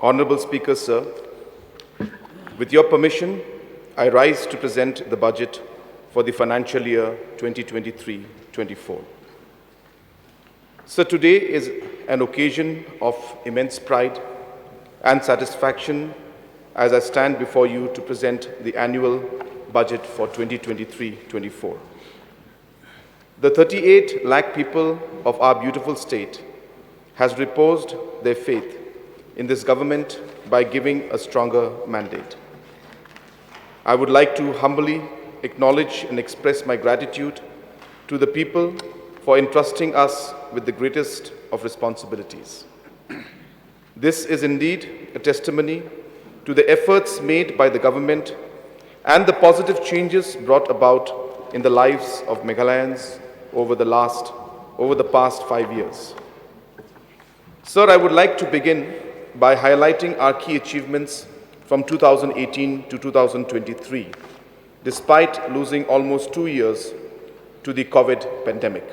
Honorable Speaker, sir, with your permission, I rise to present the budget for the financial year 2023-24. Sir, today is an occasion of immense pride and satisfaction as I stand before you to present the annual budget for 2023-24. The 38 lakh people of our beautiful state has reposed their faith in this government by giving a stronger mandate. I would like to humbly acknowledge and express my gratitude to the people for entrusting us with the greatest of responsibilities. This is indeed a testimony to the efforts made by the government and the positive changes brought about in the lives of Meghalayans over the past 5 years. Sir, I would like to begin by highlighting our key achievements from 2018 to 2023, despite losing almost 2 years to the COVID pandemic.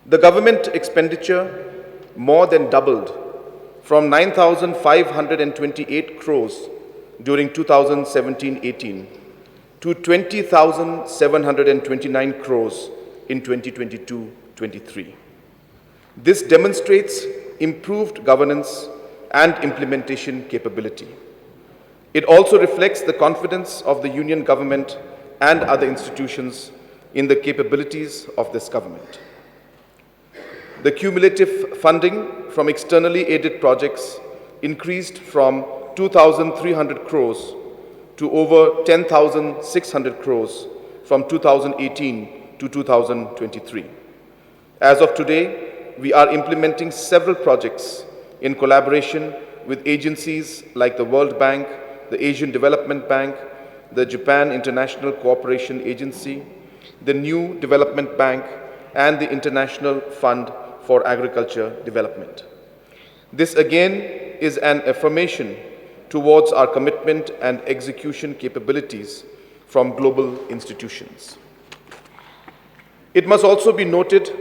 The government expenditure more than doubled from 9,528 crores during 2017-18 to 20,729 crores in 2022-23. This demonstrates improved governance and implementation capability. It also reflects the confidence of the Union government and other institutions in the capabilities of this government. The cumulative funding from externally aided projects increased from 2,300 crores to over 10,600 crores from 2018 to 2023. As of today, we are implementing several projects in collaboration with agencies like the World Bank, the Asian Development Bank, the Japan International Cooperation Agency, the New Development Bank, and the International Fund for Agriculture Development. This again is an affirmation towards our commitment and execution capabilities from global institutions. It must also be noted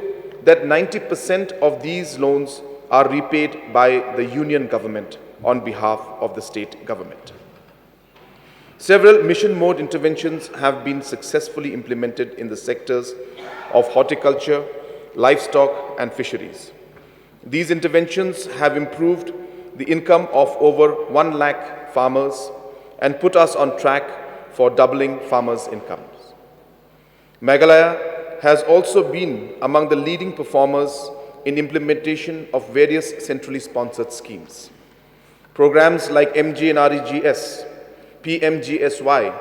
that 90% of these loans are repaid by the Union government on behalf of the state government. Several mission mode interventions have been successfully implemented in the sectors of horticulture, livestock, and fisheries. These interventions have improved the income of over 1 lakh farmers and put us on track for doubling farmers' incomes. Meghalaya has also been among the leading performers in implementation of various centrally sponsored schemes. Programs like MGNREGS, PMGSY,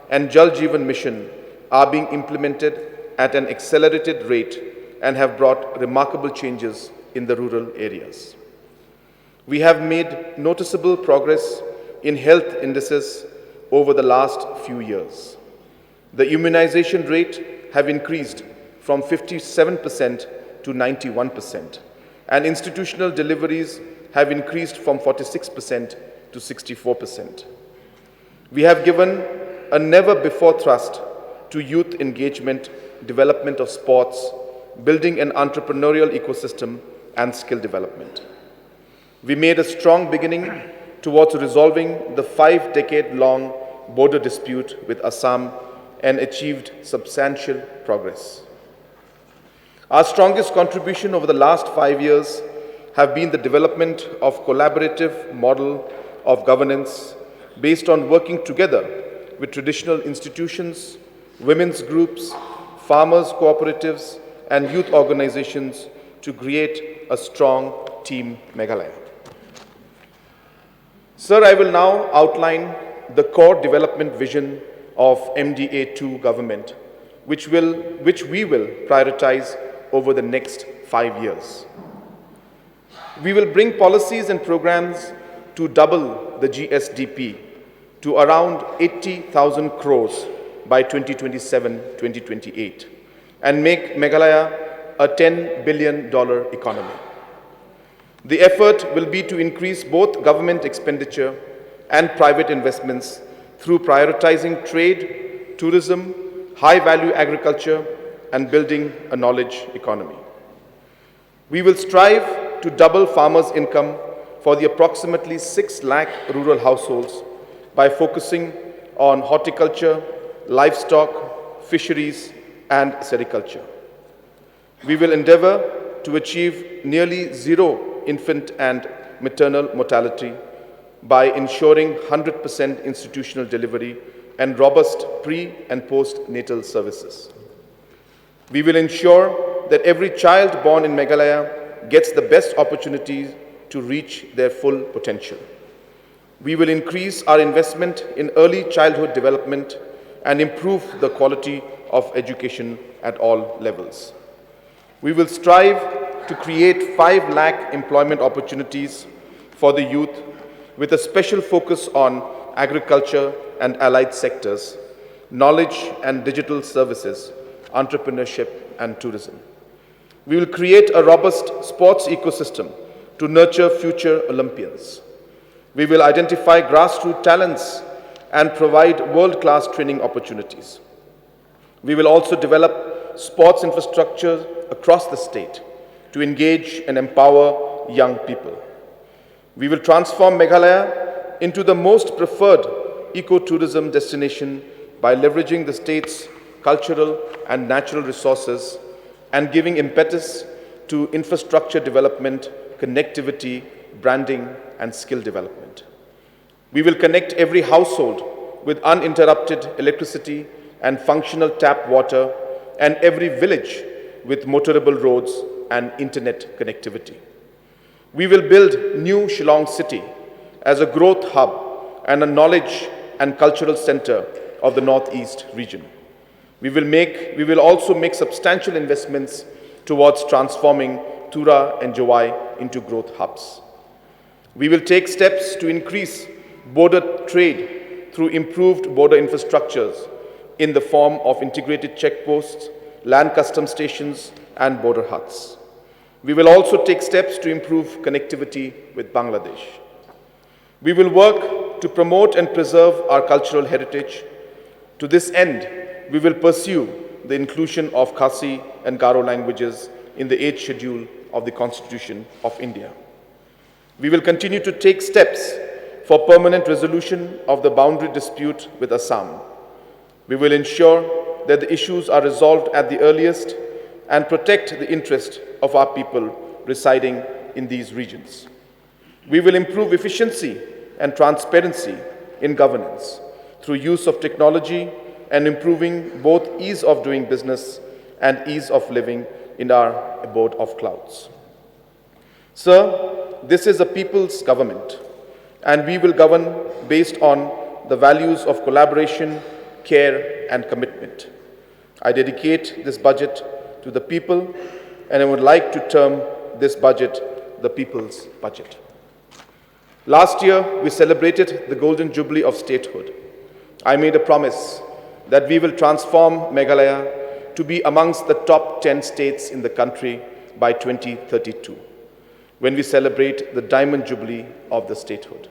and Jal Jeevan Mission are being implemented at an accelerated rate and have brought remarkable changes in the rural areas. We have made noticeable progress in health indices over the last few years. The immunization rate have increased from 57% to 91%, and institutional deliveries have increased from 46% to 64%. We have given a never-before thrust to youth engagement, development of sports, building an entrepreneurial ecosystem, and skill development. We made a strong beginning towards resolving the 5-decade-long border dispute with Assam and achieved substantial progress. Our strongest contribution over the last 5 years have been the development of collaborative model of governance based on working together with traditional institutions, women's groups, farmers' cooperatives, and youth organizations to create a strong Team Meghalaya. Sir, I will now outline the core development vision of MDA2 government, which we will prioritize over the next 5 years. We will bring policies and programs to double the GSDP to around 80,000 crores by 2027-2028 and make Meghalaya a $10 billion economy. The effort will be to increase both government expenditure and private investments through prioritizing trade, tourism, high-value agriculture, and building a knowledge economy. We will strive to double farmers' income for the approximately 6 lakh rural households by focusing on horticulture, livestock, fisheries, and sericulture. We will endeavor to achieve nearly zero infant and maternal mortality by ensuring 100% institutional delivery and robust pre- and post-natal services. We will ensure that every child born in Meghalaya gets the best opportunities to reach their full potential. We will increase our investment in early childhood development and improve the quality of education at all levels. We will strive to create 5 lakh employment opportunities for the youth with a special focus on agriculture and allied sectors, knowledge and digital services, entrepreneurship and tourism. We will create a robust sports ecosystem to nurture future Olympians. We will identify grassroots talents and provide world-class training opportunities. We will also develop sports infrastructure across the state to engage and empower young people. We will transform Meghalaya into the most preferred ecotourism destination by leveraging the state's cultural and natural resources and giving impetus to infrastructure development, connectivity, branding, and skill development. We will connect every household with uninterrupted electricity and functional tap water, and every village with motorable roads and internet connectivity. We will build new Shillong City as a growth hub and a knowledge and cultural center of the Northeast region. We will also make substantial investments towards transforming Tura and Jawai into growth hubs. We will take steps to increase border trade through improved border infrastructures in the form of integrated checkposts, land custom stations, and border huts. We will also take steps to improve connectivity with Bangladesh. We will work to promote and preserve our cultural heritage. To this end, we will pursue the inclusion of Khasi and Garo languages in the 8th schedule of the Constitution of India. We will continue to take steps for permanent resolution of the boundary dispute with Assam. We will ensure that the issues are resolved at the earliest and protect the interest of our people residing in these regions. We will improve efficiency and transparency in governance through use of technology and improving both ease of doing business and ease of living in our abode of clouds. Sir, this is a people's government, and we will govern based on the values of collaboration, care, and commitment. I dedicate this budget to the people, and I would like to term this budget the people's budget. Last year, we celebrated the Golden Jubilee of statehood. I made a promise that we will transform Meghalaya to be amongst the top 10 states in the country by 2032, when we celebrate the Diamond Jubilee of the statehood.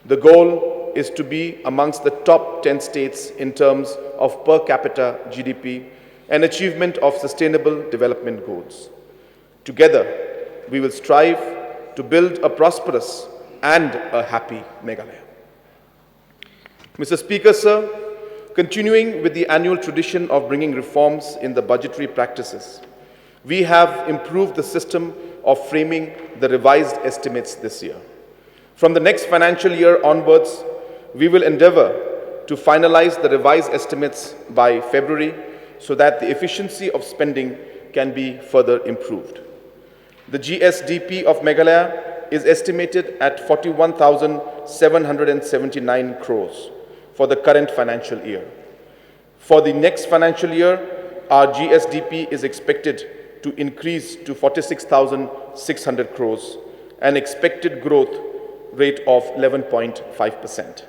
The goal is to be amongst the top 10 states in terms of per capita GDP and achievement of sustainable development goals. Together, we will strive to build a prosperous and a happy Meghalaya. Mr. Speaker, sir, continuing with the annual tradition of bringing reforms in the budgetary practices, we have improved the system of framing the revised estimates this year. From the next financial year onwards, we will endeavor to finalize the revised estimates by February so that the efficiency of spending can be further improved. The GSDP of Meghalaya is estimated at 41,779 crores for the current financial year. For the next financial year, our GSDP is expected to increase to 46,600 crores, an expected growth rate of 11.5%.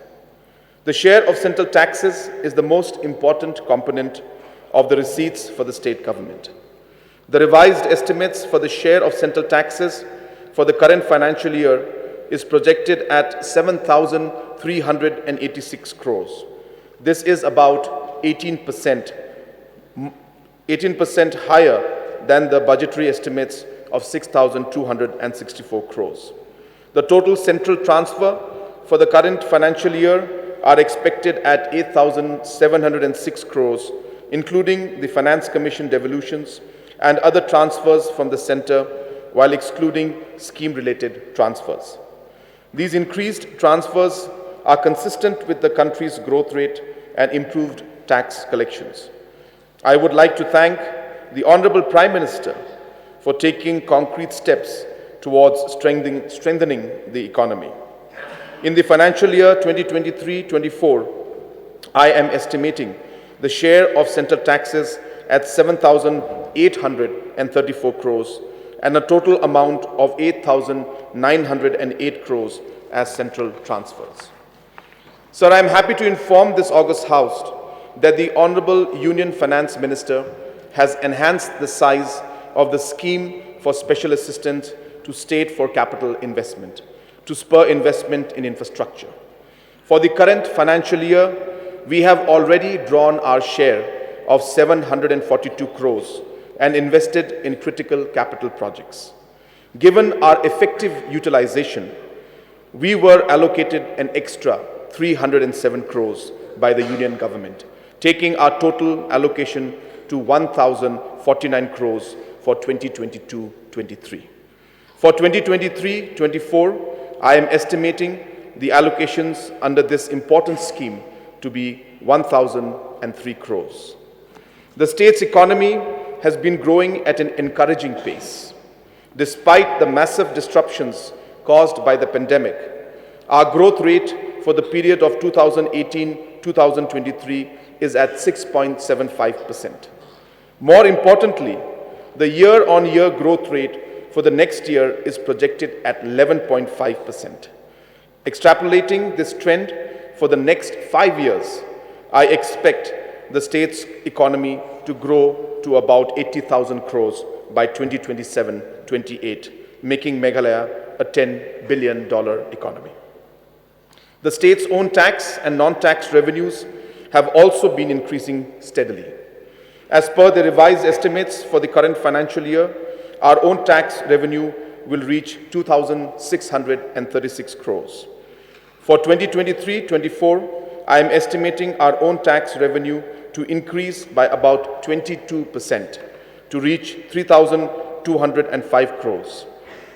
The share of central taxes is the most important component of the receipts for the state government. The revised estimates for the share of central taxes for the current financial year is projected at 7,386 crores. This is about 18% higher than the budgetary estimates of 6,264 crores. The total central transfer for the current financial year are expected at 8,706 crores, including the Finance Commission devolutions and other transfers from the centre, while excluding scheme-related transfers. These increased transfers are consistent with the country's growth rate and improved tax collections. I would like to thank the Honourable Prime Minister for taking concrete steps towards strengthening the economy. In the financial year 2023-24, I am estimating the share of central taxes at 7,834 crores and a total amount of 8,908 crores as central transfers. Sir, I am happy to inform this august House that the Honourable Union Finance Minister has enhanced the size of the scheme for special assistance to state for capital investment, to spur investment in infrastructure. For the current financial year, we have already drawn our share of 742 crores and invested in critical capital projects. Given our effective utilization, we were allocated an extra 307 crores by the Union Government, taking our total allocation to 1,049 crores for 2022-23. For 2023-24, I am estimating the allocations under this important scheme to be 1,003 crores. The state's economy has been growing at an encouraging pace. Despite the massive disruptions caused by the pandemic, our growth rate for the period of 2018-2023 is at 6.75%. More importantly, the year-on-year growth rate for the next year is projected at 11.5%. Extrapolating this trend for the next 5 years, I expect the state's economy to grow to about 80,000 crores by 2027-28, making Meghalaya a $10 billion economy. The state's own tax and non-tax revenues have also been increasing steadily. As per the revised estimates for the current financial year, our own tax revenue will reach 2,636 crores. For 2023-24, I am estimating our own tax revenue to increase by about 22% to reach 3,205 crores.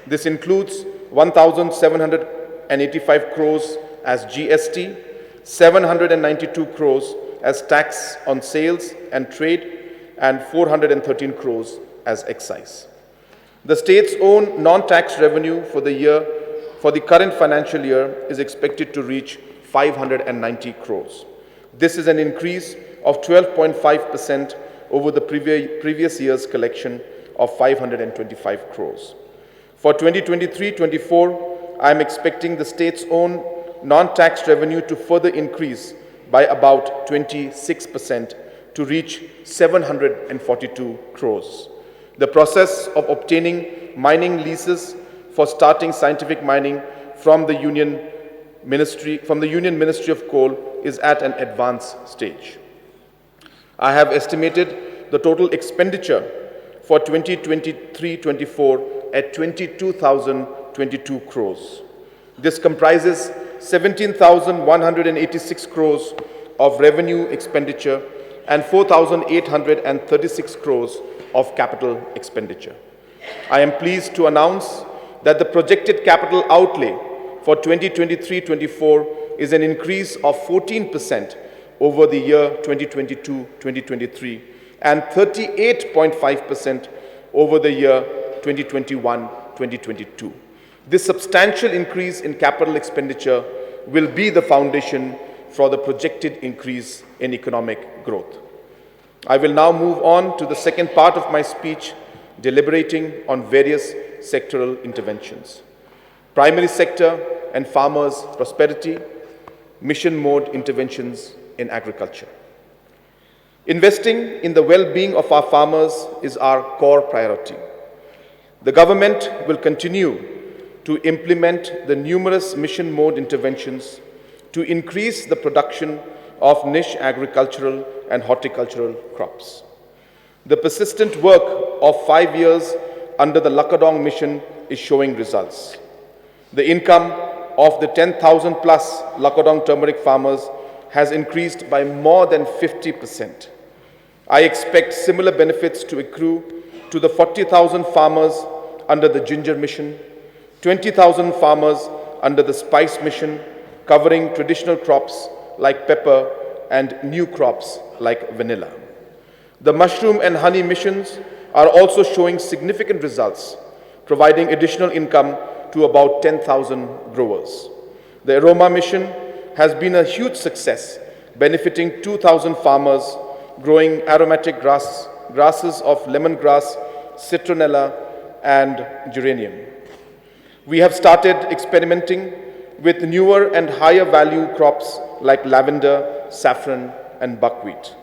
This includes 1,785 crores as GST, 792 crores as tax on sales and trade, and 413 crores as excise. The state's own non-tax revenue for the current financial year is expected to reach 590 crores. This is an increase of 12.5% over the previous year's collection of 525 crores. For 2023-24, I am expecting the state's own non-tax revenue to further increase by about 26% to reach 742 crores. The process of obtaining mining leases for starting scientific mining from the Union Ministry of Coal is at an advanced stage. I have estimated the total expenditure for 2023-24 at 22,022 crores. This comprises 17,186 crores of revenue expenditure and 4,836 crores of capital expenditure. I am pleased to announce that the projected capital outlay for 2023-24 is an increase of 14% over the year 2022-2023 and 38.5% over the year 2021-2022. This substantial increase in capital expenditure will be the foundation for the projected increase in economic growth. I will now move on to the second part of my speech, deliberating on various sectoral interventions. Primary sector and farmers' prosperity, mission mode interventions in agriculture. Investing in the well-being of our farmers is our core priority. The government will continue to implement the numerous mission mode interventions to increase the production of niche agricultural and horticultural crops. The persistent work of 5 years under the Lakadong mission is showing results. The income of the 10,000 plus Lakodong turmeric farmers has increased by more than 50%. I expect similar benefits to accrue to the 40,000 farmers under the Ginger Mission, 20,000 farmers under the Spice Mission, covering traditional crops like pepper and new crops like vanilla. The mushroom and honey missions are also showing significant results, providing additional income to about 10,000 growers. The aroma mission has been a huge success, benefiting 2,000 farmers growing aromatic grasses of lemongrass, citronella, and geranium. We have started experimenting with newer and higher value crops like lavender, saffron, and buckwheat.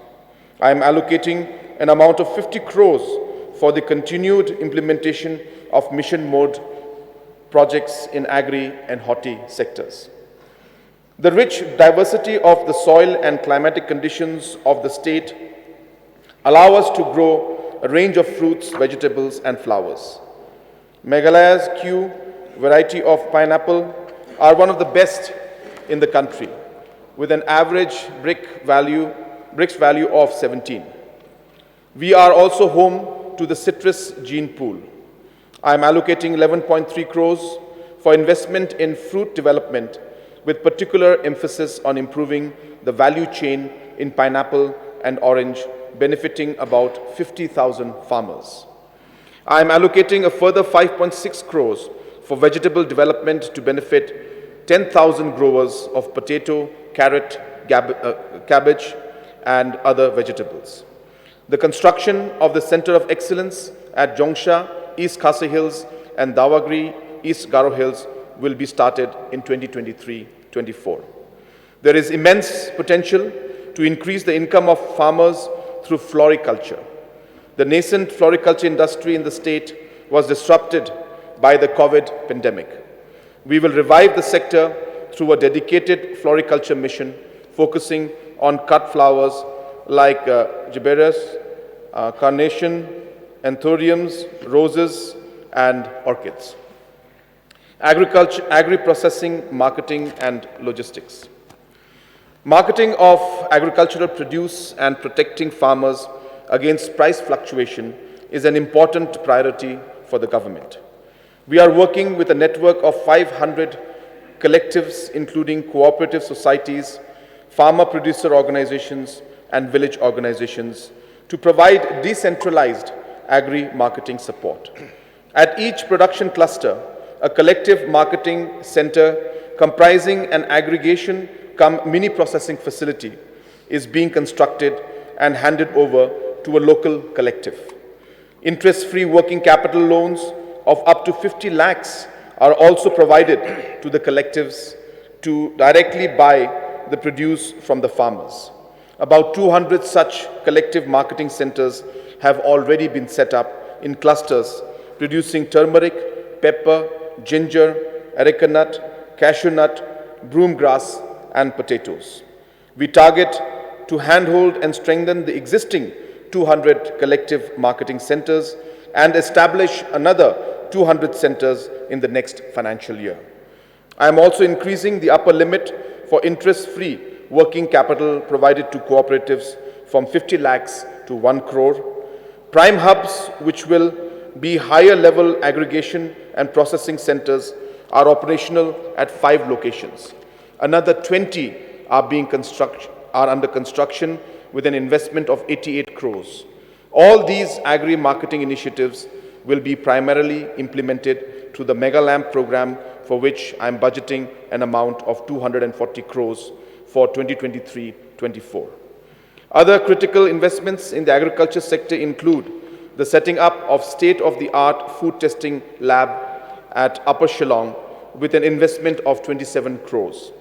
I am allocating an amount of 50 crores for the continued implementation of mission mode projects in agri and horti sectors. The rich diversity of the soil and climatic conditions of the state allow us to grow a range of fruits, vegetables, and flowers. Meghalaya's Q variety of pineapple are one of the best in the country, with an average bricks value of 17. We are also home to the citrus gene pool. I am allocating 11.3 crores for investment in fruit development, with particular emphasis on improving the value chain in pineapple and orange, benefiting about 50,000 farmers. I am allocating a further 5.6 crores for vegetable development to benefit 10,000 growers of potato, carrot, cabbage, and other vegetables. The construction of the Center of Excellence at Jongsha, East Khasi Hills, and Dawagri, East Garo Hills will be started in 2023-24. There is immense potential to increase the income of farmers through floriculture. The nascent floriculture industry in the state was disrupted by the COVID pandemic. We will revive the sector through a dedicated floriculture mission focusing on cut flowers like gibberellus, carnation, anthuriums, roses, and orchids. Agriculture, agri-processing, marketing, and logistics. Marketing of agricultural produce and protecting farmers against price fluctuation is an important priority for the government. We are working with a network of 500 collectives, including cooperative societies, farmer-producer organizations, and village organizations, to provide decentralized agri-marketing support. At each production cluster, a collective marketing center comprising an aggregation cum mini processing facility is being constructed and handed over to a local collective. Interest-free working capital loans of up to 50 lakhs are also provided to the collectives to directly buy the produce from the farmers. About 200 such collective marketing centers have already been set up in clusters producing turmeric, pepper, ginger, areca nut, cashew nut, broom grass, and potatoes. We target to handhold and strengthen the existing 200 collective marketing centers and establish another 200 centers in the next financial year. I am also increasing the upper limit for interest-free working capital provided to cooperatives from 50 lakhs to 1 crore. Prime hubs, which will be higher level aggregation and processing centers, are operational at 5 locations. Another 20 are under construction with an investment of 88 crores. All these agri-marketing initiatives will be primarily implemented through the Mega Lamp program, for which I am budgeting an amount of 240 crores for 2023-24. Other critical investments in the agriculture sector include the setting up of state-of-the-art food testing lab at Upper Shillong with an investment of 27 crores.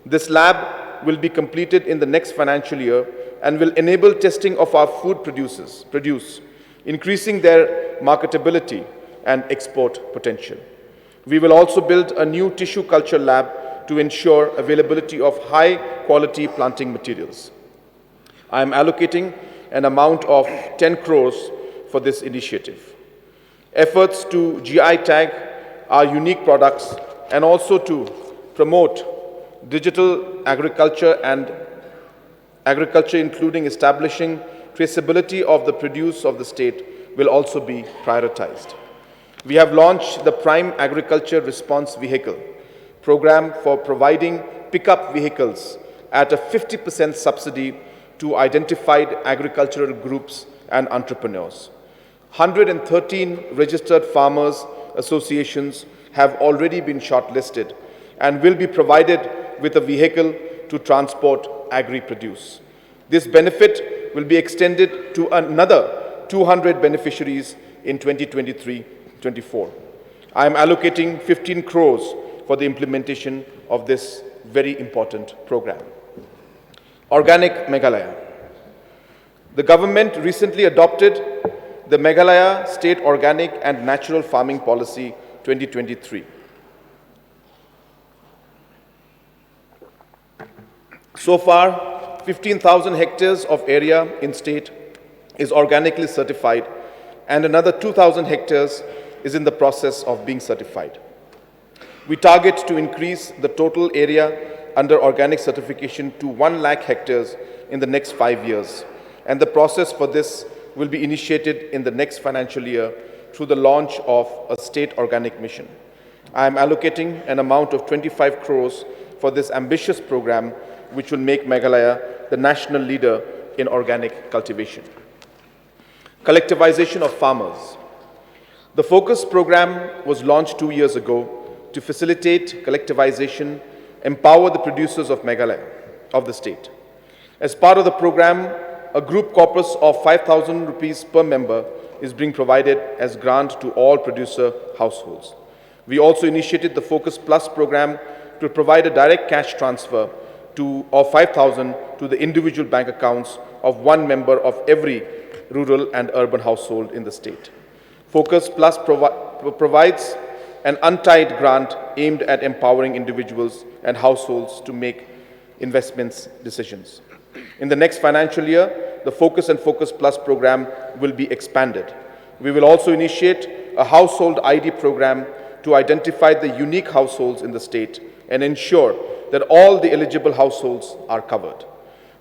This lab will be completed in the next financial year and will enable testing of our food produce, increasing their marketability and export potential. We will also build a new tissue culture lab to ensure availability of high-quality planting materials. I am allocating an amount of 10 crores for this initiative. Efforts to GI tag our unique products and also to promote digital agriculture and agriculture, including establishing traceability of the produce of the state, will also be prioritized. We have launched the Prime Agriculture Response Vehicle program for providing pickup vehicles at a 50% subsidy to identified agricultural groups and entrepreneurs. 113 registered farmers associations have already been shortlisted and will be provided with a vehicle to transport agri-produce. This benefit will be extended to another 200 beneficiaries in 2023-24. I am allocating 15 crores for the implementation of this very important program. Organic Meghalaya. The government recently adopted the Meghalaya State Organic and Natural Farming Policy 2023. So far, 15,000 hectares of area in state is organically certified, and another 2,000 hectares is in the process of being certified. We target to increase the total area under organic certification to 1 lakh hectares in the next 5 years, and the process for this will be initiated in the next financial year through the launch of a state organic mission. I am allocating an amount of 25 crores for this ambitious program, which will make Meghalaya the national leader in organic cultivation. Collectivization of farmers. The Focus program was launched 2 years ago to facilitate collectivization, empower the producers of Meghalaya, of the state. As part of the program, a group corpus of 5,000 rupees per member is being provided as grant to all producer households. We also initiated the Focus Plus program to provide a direct cash transfer of 5,000 to the individual bank accounts of one member of every rural and urban household in the state. Focus Plus provides an untied grant aimed at empowering individuals and households to make investments decisions. In the next financial year, the Focus and Focus Plus program will be expanded. We will also initiate a household ID program to identify the unique households in the state and ensure that all the eligible households are covered.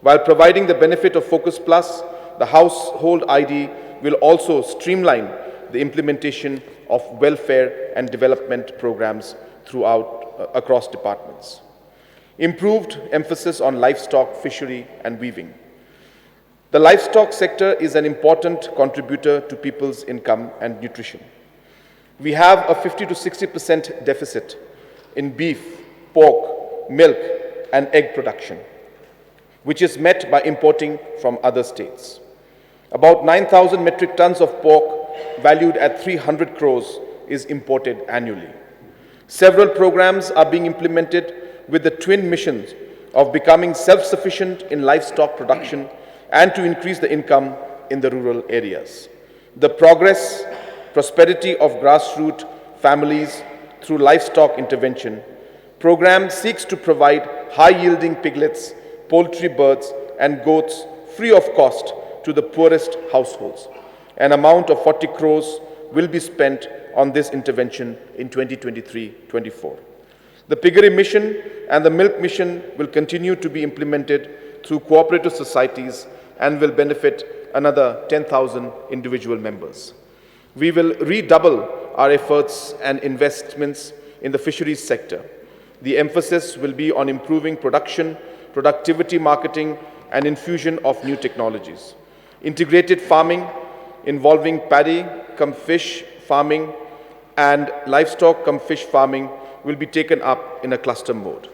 While providing the benefit of Focus Plus, the household ID will also streamline the implementation of welfare and development programs across departments. Improved emphasis on livestock, fishery, and weaving. The livestock sector is an important contributor to people's income and nutrition. We have a 50 to 60% deficit in beef, pork, milk, and egg production, which is met by importing from other states. About 9,000 metric tons of pork, valued at 300 crores, is imported annually. Several programs are being implemented with the twin missions of becoming self-sufficient in livestock production and to increase the income in the rural areas. The prosperity of grassroots families through livestock intervention program seeks to provide high-yielding piglets, poultry, birds, and goats free of cost to the poorest households. An amount of 40 crores will be spent on this intervention in 2023-24. The piggery mission and the milk mission will continue to be implemented through cooperative societies and will benefit another 10,000 individual members. We will redouble our efforts and investments in the fisheries sector. The emphasis will be on improving production, productivity marketing, and infusion of new technologies. Integrated farming involving paddy cum fish farming and livestock cum fish farming will be taken up in a cluster mode.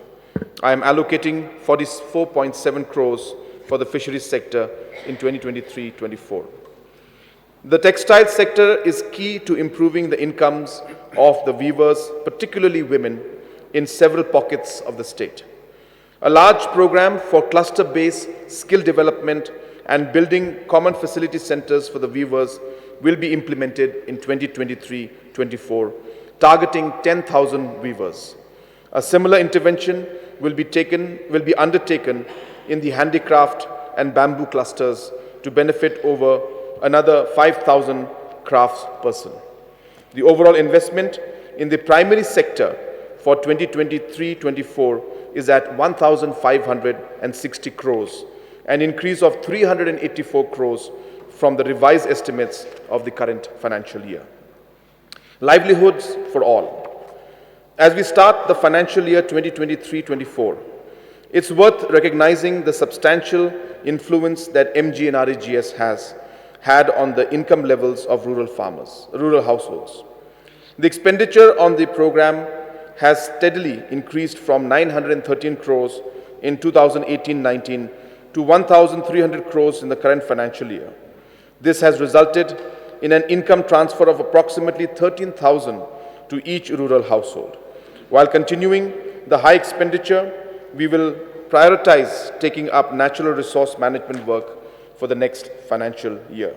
I am allocating 44.7 crores for the fisheries sector in 2023-24. The textile sector is key to improving the incomes of the weavers, particularly women, in several pockets of the state. A large program for cluster-based skill development and building common facility centers for the weavers will be implemented in 2023-24, targeting 10,000 weavers. A similar intervention will be undertaken in the handicraft and bamboo clusters to benefit over another 5,000 crafts person. The overall investment in the primary sector for 2023-24 is at 1,560 crores, an increase of 384 crores from the revised estimates of the current financial year. Livelihoods for all. As we start the financial year 2023-24, it's worth recognizing the substantial influence that MGNREGS has had on the income levels of rural farmers, rural households. The expenditure on the program has steadily increased from 913 crores in 2018-19 to 1,300 crores in the current financial year. This has resulted in an income transfer of approximately 13,000 to each rural household. While continuing the high expenditure, we will prioritize taking up natural resource management work for the next financial year.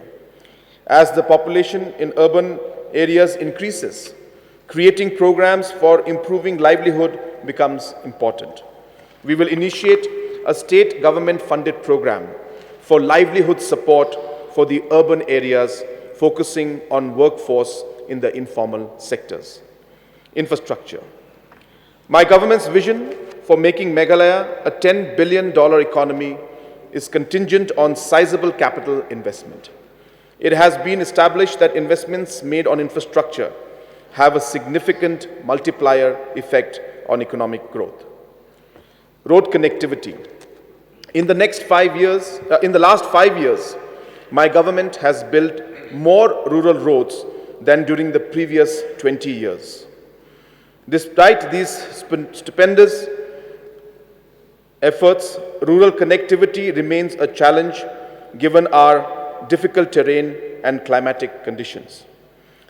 As the population in urban areas increases, creating programs for improving livelihood becomes important. We will initiate a state government-funded program for livelihood support for the urban areas, focusing on workforce in the informal sectors. Infrastructure. My government's vision for making Meghalaya a $10 billion economy is contingent on sizable capital investment. It has been established that investments made on infrastructure have a significant multiplier effect on economic growth. Road connectivity. In the last 5 years, my government has built more rural roads than during the previous 20 years. Despite these stupendous efforts, rural connectivity remains a challenge given our difficult terrain and climatic conditions.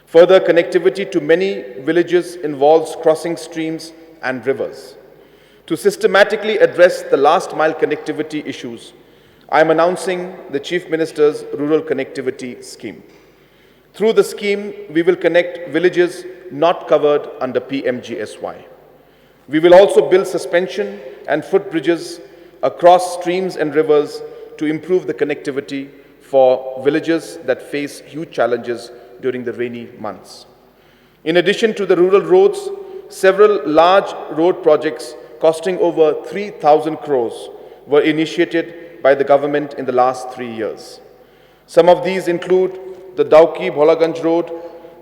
Further connectivity to many villages involves crossing streams and rivers. To systematically address the last mile connectivity issues, I am announcing the Chief Minister's Rural Connectivity Scheme. Through the scheme, we will connect villages not covered under PMGSY. We will also build suspension and footbridges across streams and rivers to improve the connectivity for villages that face huge challenges during the rainy months. In addition to the rural roads, several large road projects costing over 3,000 crores were initiated by the government in the last 3 years. Some of these include the Dauki Bholaganj Road,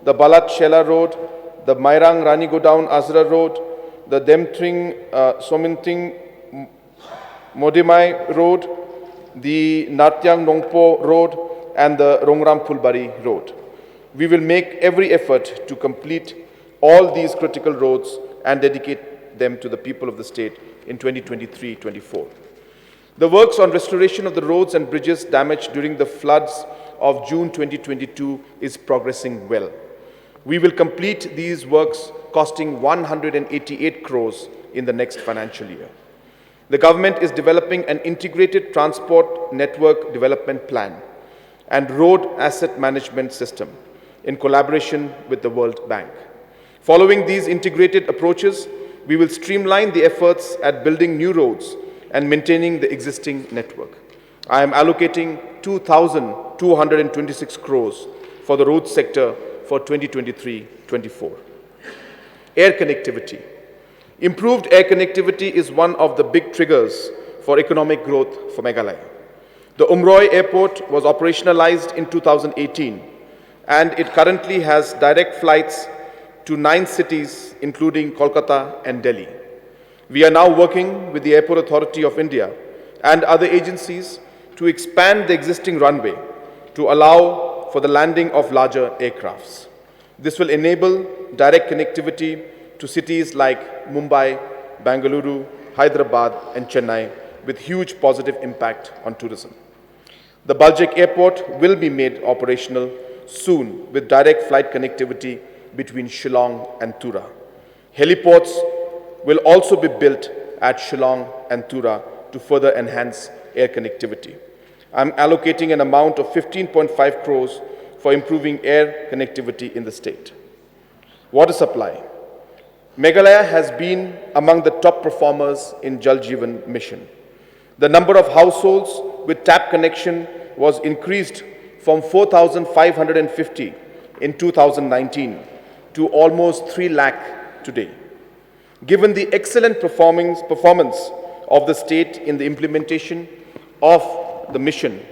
the Balat Shela Road, the Mairang Rani Godown Azra Road, the Demtring Sominting Modimai Road, the Natyang Nongpo Road, and the Rongram Phulbari Road. We will make every effort to complete all these critical roads and dedicate them to the people of the state in 2023-24. The works on restoration of the roads and bridges damaged during the floods of June 2022 is progressing well. We will complete these works costing 188 crores in the next financial year. The government is developing an integrated transport network development plan and road asset management system in collaboration with the World Bank. Following these integrated approaches, we will streamline the efforts at building new roads and maintaining the existing network. I am allocating 2,226 crores for the road sector for 2023-24. Air connectivity. Improved air connectivity is one of the big triggers for economic growth for Meghalaya. The Umroi Airport was operationalized in 2018, and it currently has direct flights to 9 cities, including Kolkata and Delhi. We are now working with the Airport Authority of India and other agencies to expand the existing runway to allow for the landing of larger aircrafts. This will enable direct connectivity to cities like Mumbai, Bengaluru, Hyderabad, and Chennai, with huge positive impact on tourism. The Baljek Airport will be made operational soon with direct flight connectivity between Shillong and Tura. Heliports will also be built at Shillong and Tura to further enhance air connectivity. I'm allocating an amount of 15.5 crores for improving air connectivity in the state. Water supply. Meghalaya has been among the top performers in Jal Jeevan mission. The number of households with tap connection was increased from 4,550 in 2019 to almost 3 lakh today. Given the excellent performance of the state in the implementation of the mission,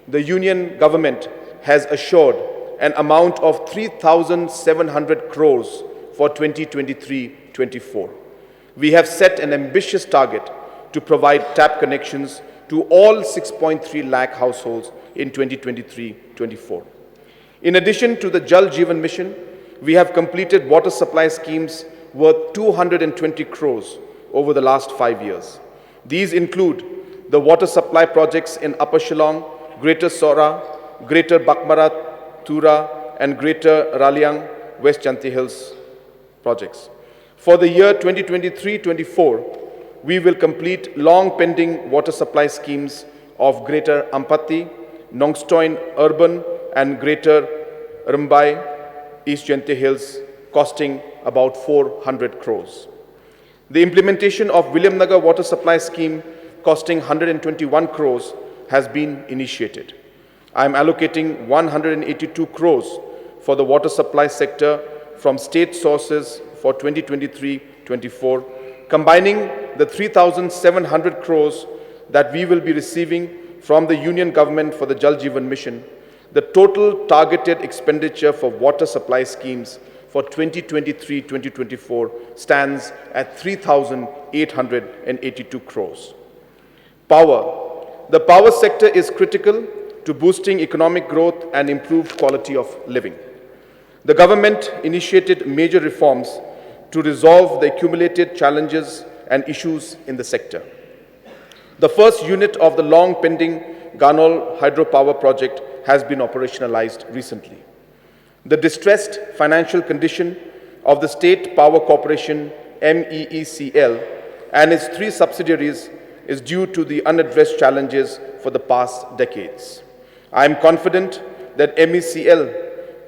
the Union Government has assured an amount of 3,700 crores for 2023-24. We have set an ambitious target to provide tap connections to all 6.3 lakh households in 2023-24. In addition to the Jal Jeevan Mission, we have completed water supply schemes worth 220 crores over the last 5 years. These include the water supply projects in Upper Shillong, Greater Sora, Greater Bakmara, Tura, and Greater Raliang, West Chanti Hills projects. For the year 2023-24, we will complete long-pending water supply schemes of Greater Ampatti, Nongstoin Urban, and Greater Rumbai, East Chanti Hills, costing about 400 crores. The implementation of Williamnagar water supply scheme costing 121 crores has been initiated. I am allocating 182 crores for the water supply sector from state sources for 2023-24, combining the 3,700 crores that we will be receiving from the Union Government for the Jal Jeevan Mission. The total targeted expenditure for water supply schemes for 2023-2024 stands at 3,882 crores. Power. The power sector is critical to boosting economic growth and improved quality of living. The government initiated major reforms to resolve the accumulated challenges and issues in the sector. The first unit of the long-pending Ganol hydropower project has been operationalized recently. The distressed financial condition of the State Power Corporation, MEECL, and its 3 subsidiaries is due to the unaddressed challenges for the past decades. I am confident that MECL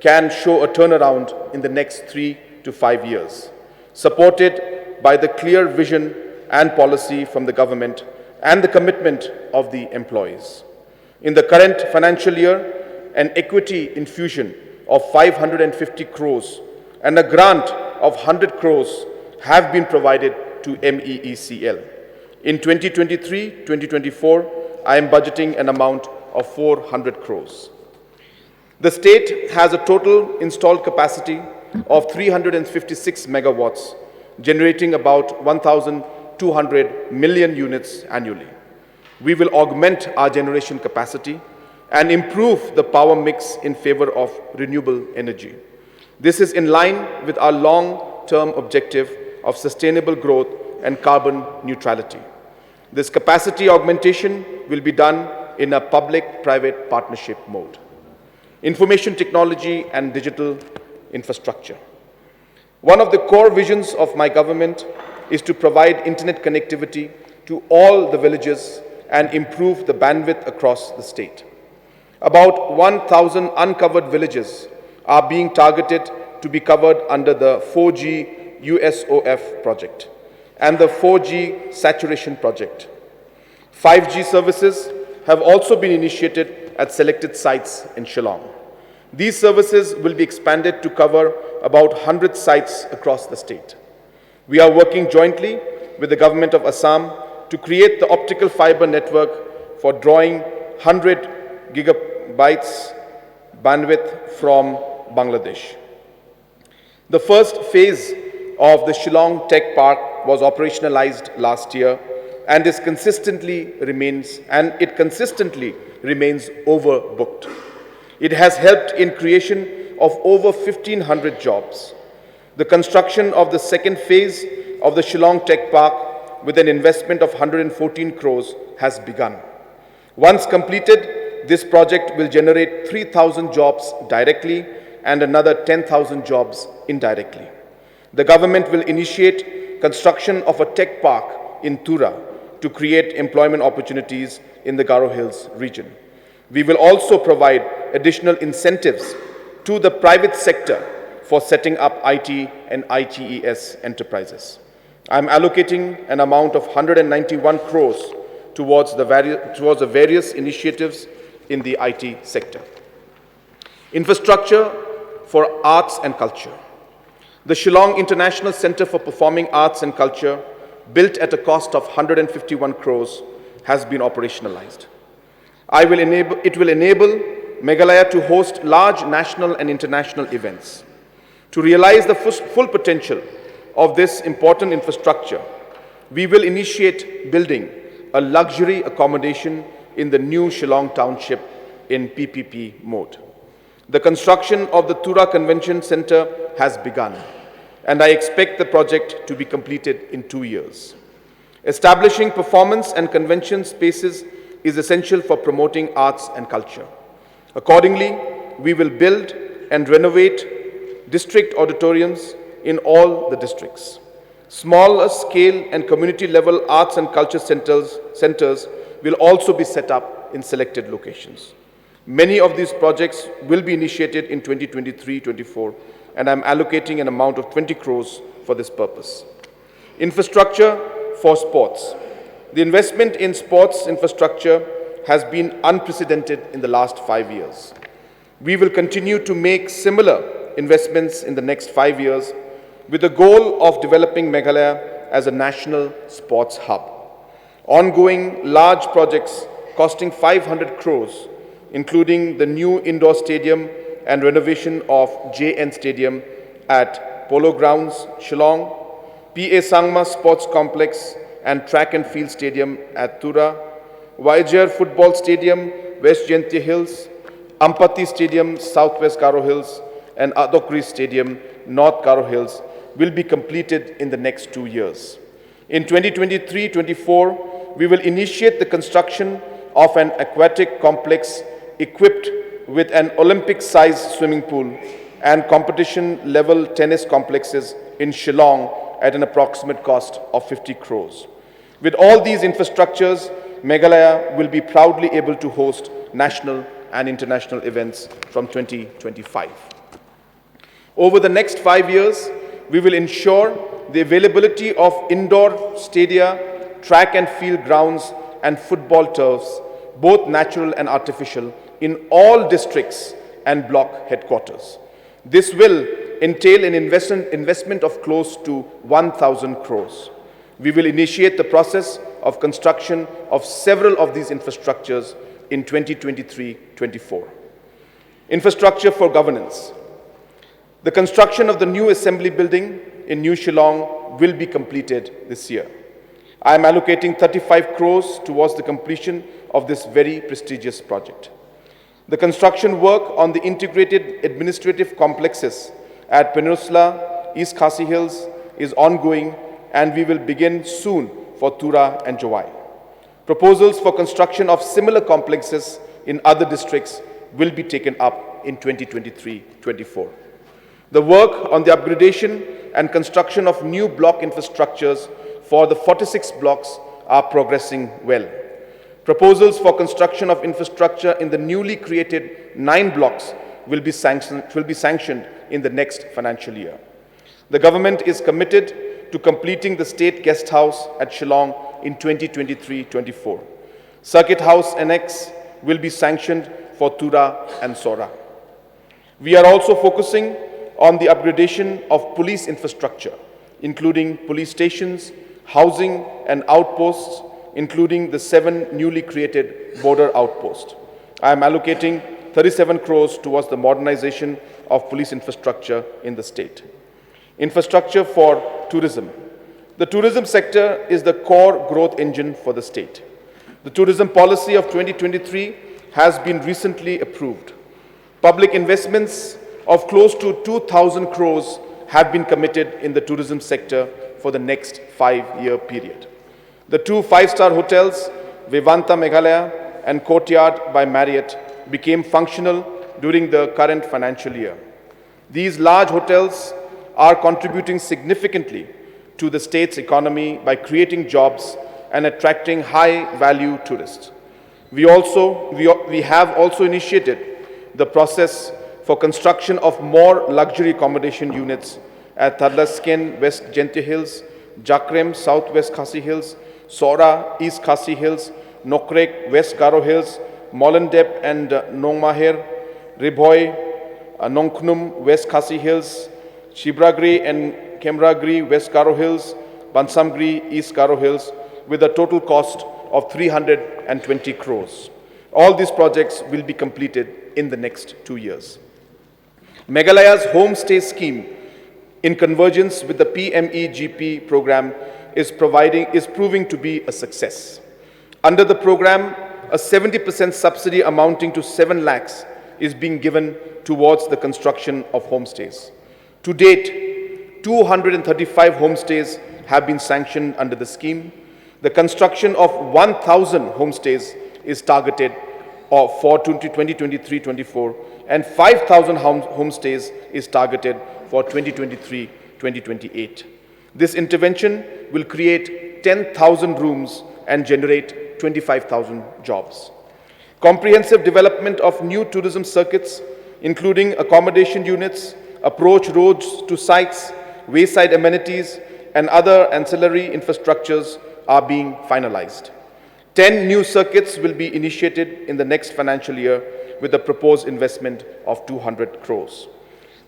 can show a turnaround in the next 3 to 5 years, supported by the clear vision and policy from the government and the commitment of the employees. In the current financial year, an equity infusion of 550 crores and a grant of 100 crores have been provided to MEECL. In 2023-2024, I am budgeting an amount of 400 crores. The state has a total installed capacity of 356 megawatts, generating about 1,200 million units annually. We will augment our generation capacity and improve the power mix in favor of renewable energy. This is in line with our long-term objective of sustainable growth and carbon neutrality. This capacity augmentation will be done in a public-private partnership mode. Information technology and digital infrastructure. One of the core visions of my government is to provide internet connectivity to all the villages and improve the bandwidth across the state. About 1,000 uncovered villages are being targeted to be covered under the 4G USOF project and the 4G saturation project. 5G services have also been initiated at selected sites in Shillong. These services will be expanded to cover about 100 sites across the state. We are working jointly with the government of Assam to create the optical fiber network for drawing 100 gigabytes bandwidth from Bangladesh. The first phase of the Shillong Tech Park was operationalized last year and it consistently remains overbooked. It has helped in creation of over 1,500 jobs. The construction of the second phase of the Shillong Tech Park with an investment of 114 crores has begun. Once completed, this project will generate 3,000 jobs directly and another 10,000 jobs indirectly. The government will initiate construction of a tech park in Tura to create employment opportunities in the Garo Hills region. We will also provide additional incentives to the private sector for setting up IT and ITES enterprises. I am allocating an amount of 191 crores towards the various initiatives in the IT sector. Infrastructure for arts and culture. The Shillong International Center for Performing Arts and Culture, built at a cost of 151 crores, has been operationalized. It will enable Meghalaya to host large national and international events. To realize the full potential of this important infrastructure, we will initiate building a luxury accommodation in the new Shillong Township in PPP mode. The construction of the Tura Convention Center has begun, and I expect the project to be completed in 2 years. Establishing performance and convention spaces is essential for promoting arts and culture. Accordingly, we will build and renovate district auditoriums in all the districts. Smaller scale and community-level arts and culture centers will also be set up in selected locations. Many of these projects will be initiated in 2023-24, and I'm allocating an amount of 20 crores for this purpose. Infrastructure for sports. The investment in sports infrastructure has been unprecedented in the last 5 years. We will continue to make similar investments in the next 5 years with the goal of developing Meghalaya as a national sports hub. Ongoing large projects costing 500 crores, including the new indoor stadium and renovation of JN Stadium at Polo Grounds, Shillong, PA Sangma Sports Complex and Track and Field Stadium at Tura, Vaijar Football Stadium, West Jaintia Hills, Ampati Stadium, Southwest Garo Hills, and Adokri Stadium, North Garo Hills, will be completed in the next 2 years. In 2023-24, we will initiate the construction of an aquatic complex equipped with an Olympic-sized swimming pool and competition-level tennis complexes in Shillong at an approximate cost of 50 crores. With all these infrastructures, Meghalaya will be proudly able to host national and international events from 2025. Over the next 5 years, we will ensure the availability of indoor stadia, track and field grounds, and football turfs, both natural and artificial, in all districts and block headquarters. This will entail an investment of close to 1,000 crores. We will initiate the process of construction of several of these infrastructures in 2023-24. Infrastructure for governance. The construction of the new assembly building in New Shillong will be completed this year. I am allocating 35 crores towards the completion of this very prestigious project. The construction work on the integrated administrative complexes at Peninsula, East Khasi Hills is ongoing, and we will begin soon for Tura and Jawai. Proposals for construction of similar complexes in other districts will be taken up in 2023-24. The work on the upgradation and construction of new block infrastructures for the 46 blocks are progressing well. Proposals for construction of infrastructure in the newly created 9 blocks will be sanctioned in the next financial year. The government is committed to completing the State Guest House at Shillong in 2023-24. Circuit House Annex will be sanctioned for Tura and Sora. We are also focusing on the upgradation of police infrastructure, including police stations, housing and outposts, including the 7 newly created border outposts. I am allocating 37 crores towards the modernization of police infrastructure in the state. Infrastructure for tourism. The tourism sector is the core growth engine for the state. The tourism policy of 2023 has been recently approved. Public investments of close to 2,000 crores have been committed in the tourism sector for the next 5-year period. The 2 5-star hotels, Vivanta Meghalaya and Courtyard by Marriott, became functional during the current financial year. These large hotels are contributing significantly to the state's economy by creating jobs and attracting high-value tourists. We have also initiated the process for construction of more luxury accommodation units at Thadlasken, West Jaintia Hills, Jakrem, Southwest Khasi Hills, Sora, East Khasi Hills, Nokrek, West Garo Hills, Mollendep and Nongmahir, Ribhoi, Nongknum, West Khasi Hills, Shibragri and Kemragri, West Garo Hills, Bansamgri, East Garo Hills, with a total cost of 320 crores. All these projects will be completed in the next 2 years. Meghalaya's homestay scheme, in convergence with the PMEGP program, is proving to be a success. Under the program, a 70% subsidy amounting to 7 lakhs is being given towards the construction of homestays. To date, 235 homestays have been sanctioned under the scheme. The construction of 1,000 homestays is targeted for 2023-24, and 5,000 homestays is targeted for 2023-2028. This intervention will create 10,000 rooms and generate 25,000 jobs. Comprehensive development of new tourism circuits, including accommodation units, approach roads to sites, wayside amenities, and other ancillary infrastructures are being finalized. 10 new circuits will be initiated in the next financial year with a proposed investment of 200 crores.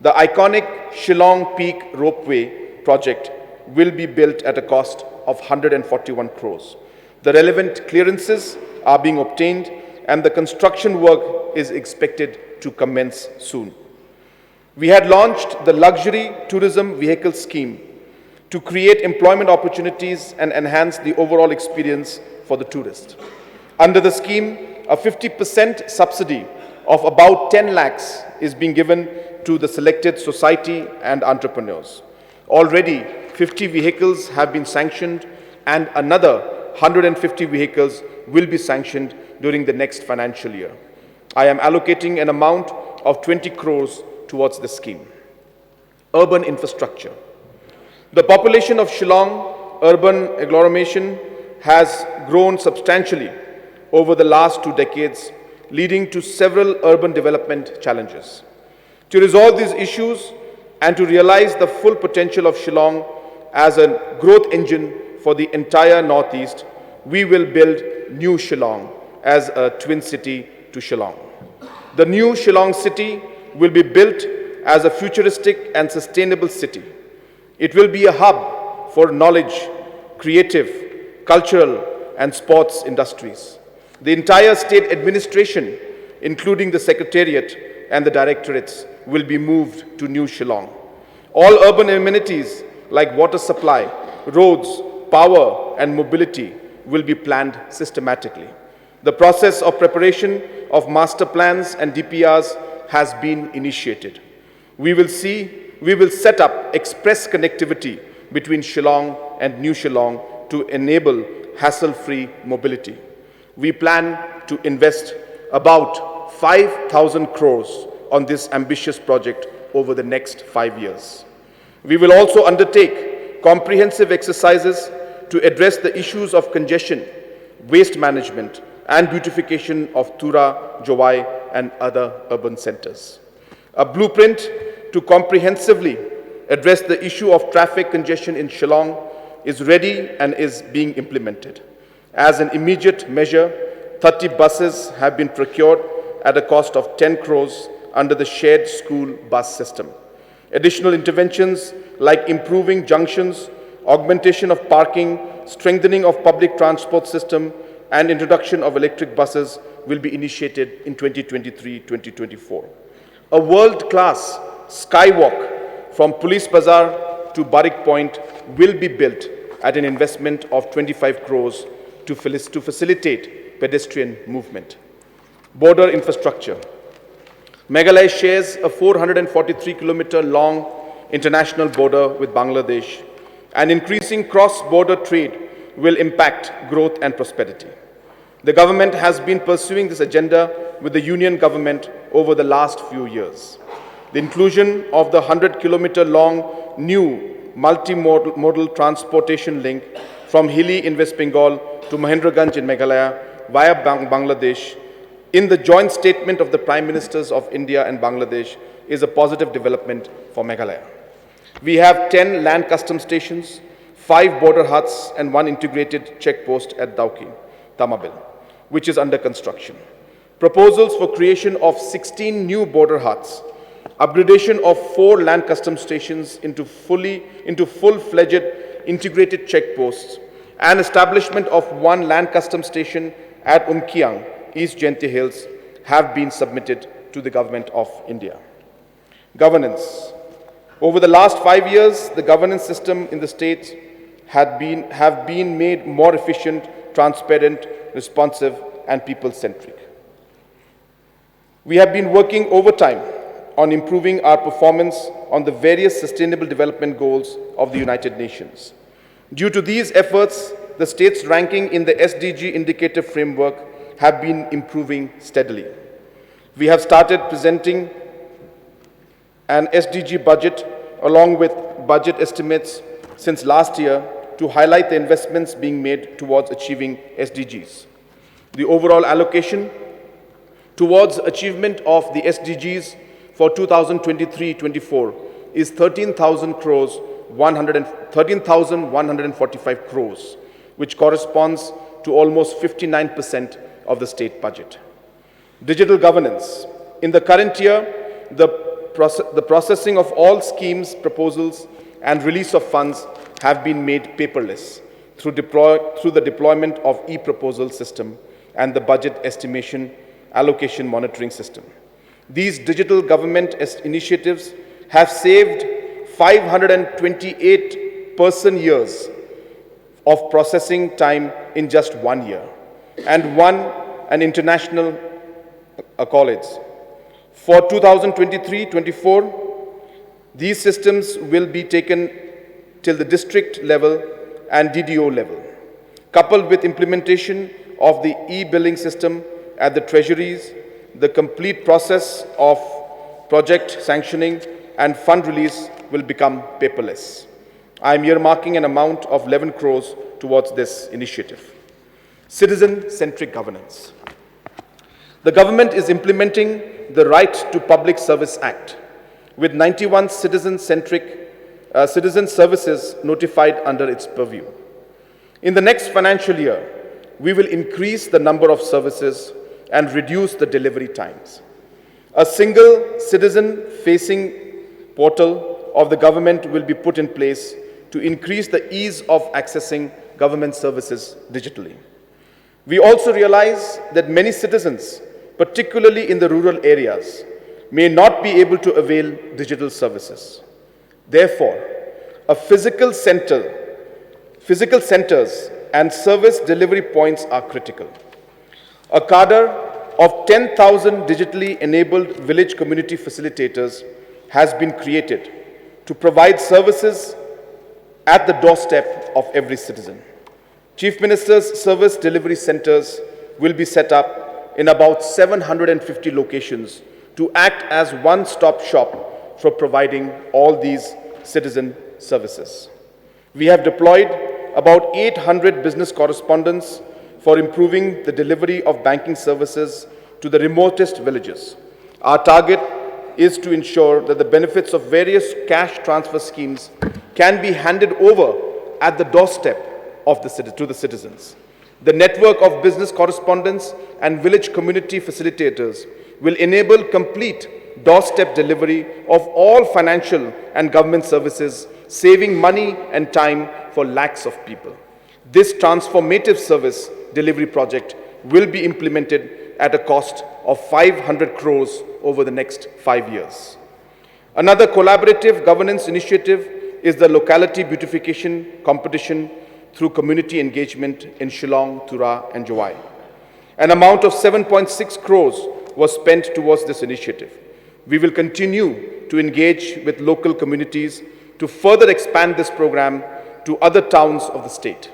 The iconic Shillong Peak Ropeway project will be built at a cost of 141 crores. The relevant clearances are being obtained and the construction work is expected to commence soon. We had launched the Luxury Tourism Vehicle Scheme to create employment opportunities and enhance the overall experience for the tourist. Under the scheme, a 50% subsidy of about 10 lakhs is being given to the selected society and entrepreneurs. Already, 50 vehicles have been sanctioned and another 150 vehicles will be sanctioned during the next financial year. I am allocating an amount of 20 crores towards the scheme. Urban infrastructure. The population of Shillong urban agglomeration has grown substantially over the last 2 decades, leading to several urban development challenges. To resolve these issues and to realize the full potential of Shillong as a growth engine for the entire Northeast, we will build New Shillong as a twin city to Shillong. The new Shillong city will be built as a futuristic and sustainable city. It will be a hub for knowledge, creative, cultural, and sports industries. The entire state administration, including the Secretariat and the directorates, will be moved to New Shillong. All urban amenities like water supply, roads, power, and mobility will be planned systematically. The process of preparation of master plans and DPRs has been initiated. We will set up express connectivity between Shillong and New Shillong to enable hassle-free mobility. We plan to invest about 5,000 crores on this ambitious project over the next 5 years. We will also undertake comprehensive exercises to address the issues of congestion, waste management, and beautification of Tura, Jowai, and other urban centers. A blueprint to comprehensively address the issue of traffic congestion in Shillong is ready and is being implemented. As an immediate measure, 30 buses have been procured at a cost of 10 crores under the shared school bus system. Additional interventions like improving junctions, augmentation of parking, strengthening of public transport system, and introduction of electric buses will be initiated in 2023-2024. A world-class skywalk from Police Bazaar to Barik Point will be built at an investment of 25 crores to facilitate pedestrian movement. Border infrastructure. Meghalaya shares a 443-kilometer long international border with Bangladesh, and increasing cross-border trade will impact growth and prosperity. The government has been pursuing this agenda with the Union government over the last few years. The inclusion of the 100-kilometer long new multimodal transportation link from Hilli in West Bengal to Mahendraganj in Meghalaya via Bangladesh in the joint statement of the Prime Ministers of India and Bangladesh is a positive development for Meghalaya. We have 10 land customs stations, 5 border huts, and 1 integrated checkpost at Dauki, Tamabil, which is under construction. Proposals for creation of 16 new border huts upgradation of 4 land custom stations into full-fledged integrated checkposts, and establishment of 1 land custom station at Umkiang, East Jayante Hills, have been submitted to the Government of India. Governance. Over the last 5 years, the governance system in the state have been made more efficient, transparent, responsive, and people-centric. We have been working overtime on improving our performance on the various Sustainable Development Goals of the United Nations. Due to these efforts, the state's ranking in the SDG indicator framework have been improving steadily. We have started presenting an SDG budget along with budget estimates since last year to highlight the investments being made towards achieving SDGs. The overall allocation towards achievement of the SDGs for 2023-24 is 13,145 crores, which corresponds to almost 59% of the state budget. Digital governance. In the current year, the processing of all schemes, proposals, and release of funds have been made paperless through the deployment of e-proposal system and the budget estimation allocation monitoring system. These digital government initiatives have saved 528 person-years of processing time in just 1 year and won an international accolades. For 2023-24, these systems will be taken till the district level and DDO level, coupled with implementation of the e-billing system at the treasuries. The complete process of project sanctioning and fund release will become paperless. I am earmarking an amount of 11 crores towards this initiative. Citizen-centric governance. The government is implementing the Right to Public Service Act with 91 citizen services notified under its purview. In the next financial year, we will increase the number of services and reduce the delivery times. A single citizen-facing portal of the government will be put in place to increase the ease of accessing government services digitally. We also realize that many citizens, particularly in the rural areas, may not be able to avail digital services. Therefore, physical centers and service delivery points are critical. A cadre of 10,000 digitally enabled village community facilitators has been created to provide services at the doorstep of every citizen. Chief Minister's service delivery centers will be set up in about 750 locations to act as one-stop shop for providing all these citizen services. We have deployed about 800 business correspondents for improving the delivery of banking services to the remotest villages. Our target is to ensure that the benefits of various cash transfer schemes can be handed over at the doorstep to the citizens. The network of business correspondents and village community facilitators will enable complete doorstep delivery of all financial and government services, saving money and time for lakhs of people. This transformative service delivery project will be implemented at a cost of 500 crores over the next 5 years. Another collaborative governance initiative is the locality beautification competition through community engagement in Shillong, Tura, and Jawai. An amount of 7.6 crores was spent towards this initiative. We will continue to engage with local communities to further expand this program to other towns of the state.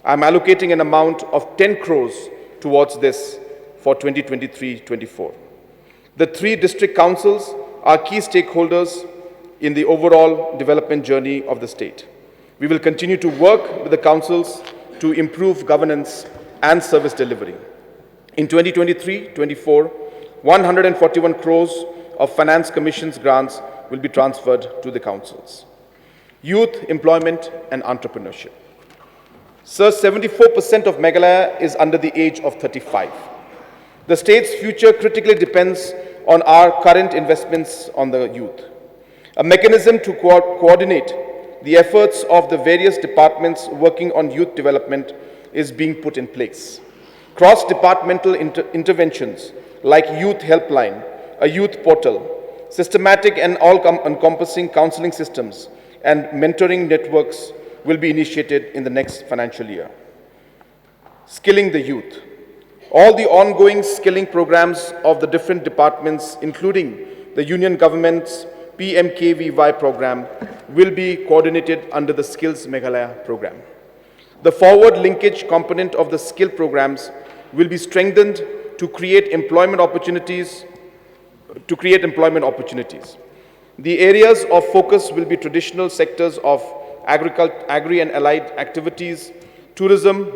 I am allocating an amount of 10 crores towards this for 2023-24. The 3 district councils are key stakeholders in the overall development journey of the state. We will continue to work with the councils to improve governance and service delivery. In 2023-24, 141 crores of Finance Commission's grants will be transferred to the councils. Youth employment and entrepreneurship. Sir, 74% of Meghalaya is under the age of 35. The state's future critically depends on our current investments on the youth. A mechanism to coordinate the efforts of the various departments working on youth development is being put in place. Cross-departmental interventions like Youth Helpline, a youth portal, systematic and all-encompassing counseling systems, and mentoring networks will be initiated in the next financial year. Skilling the youth. All the ongoing skilling programs of the different departments, including the Union Government's PMKVY program, will be coordinated under the Skills Meghalaya program. The forward linkage component of the skill programs will be strengthened to create employment opportunities. The areas of focus will be traditional sectors of agri and allied activities, tourism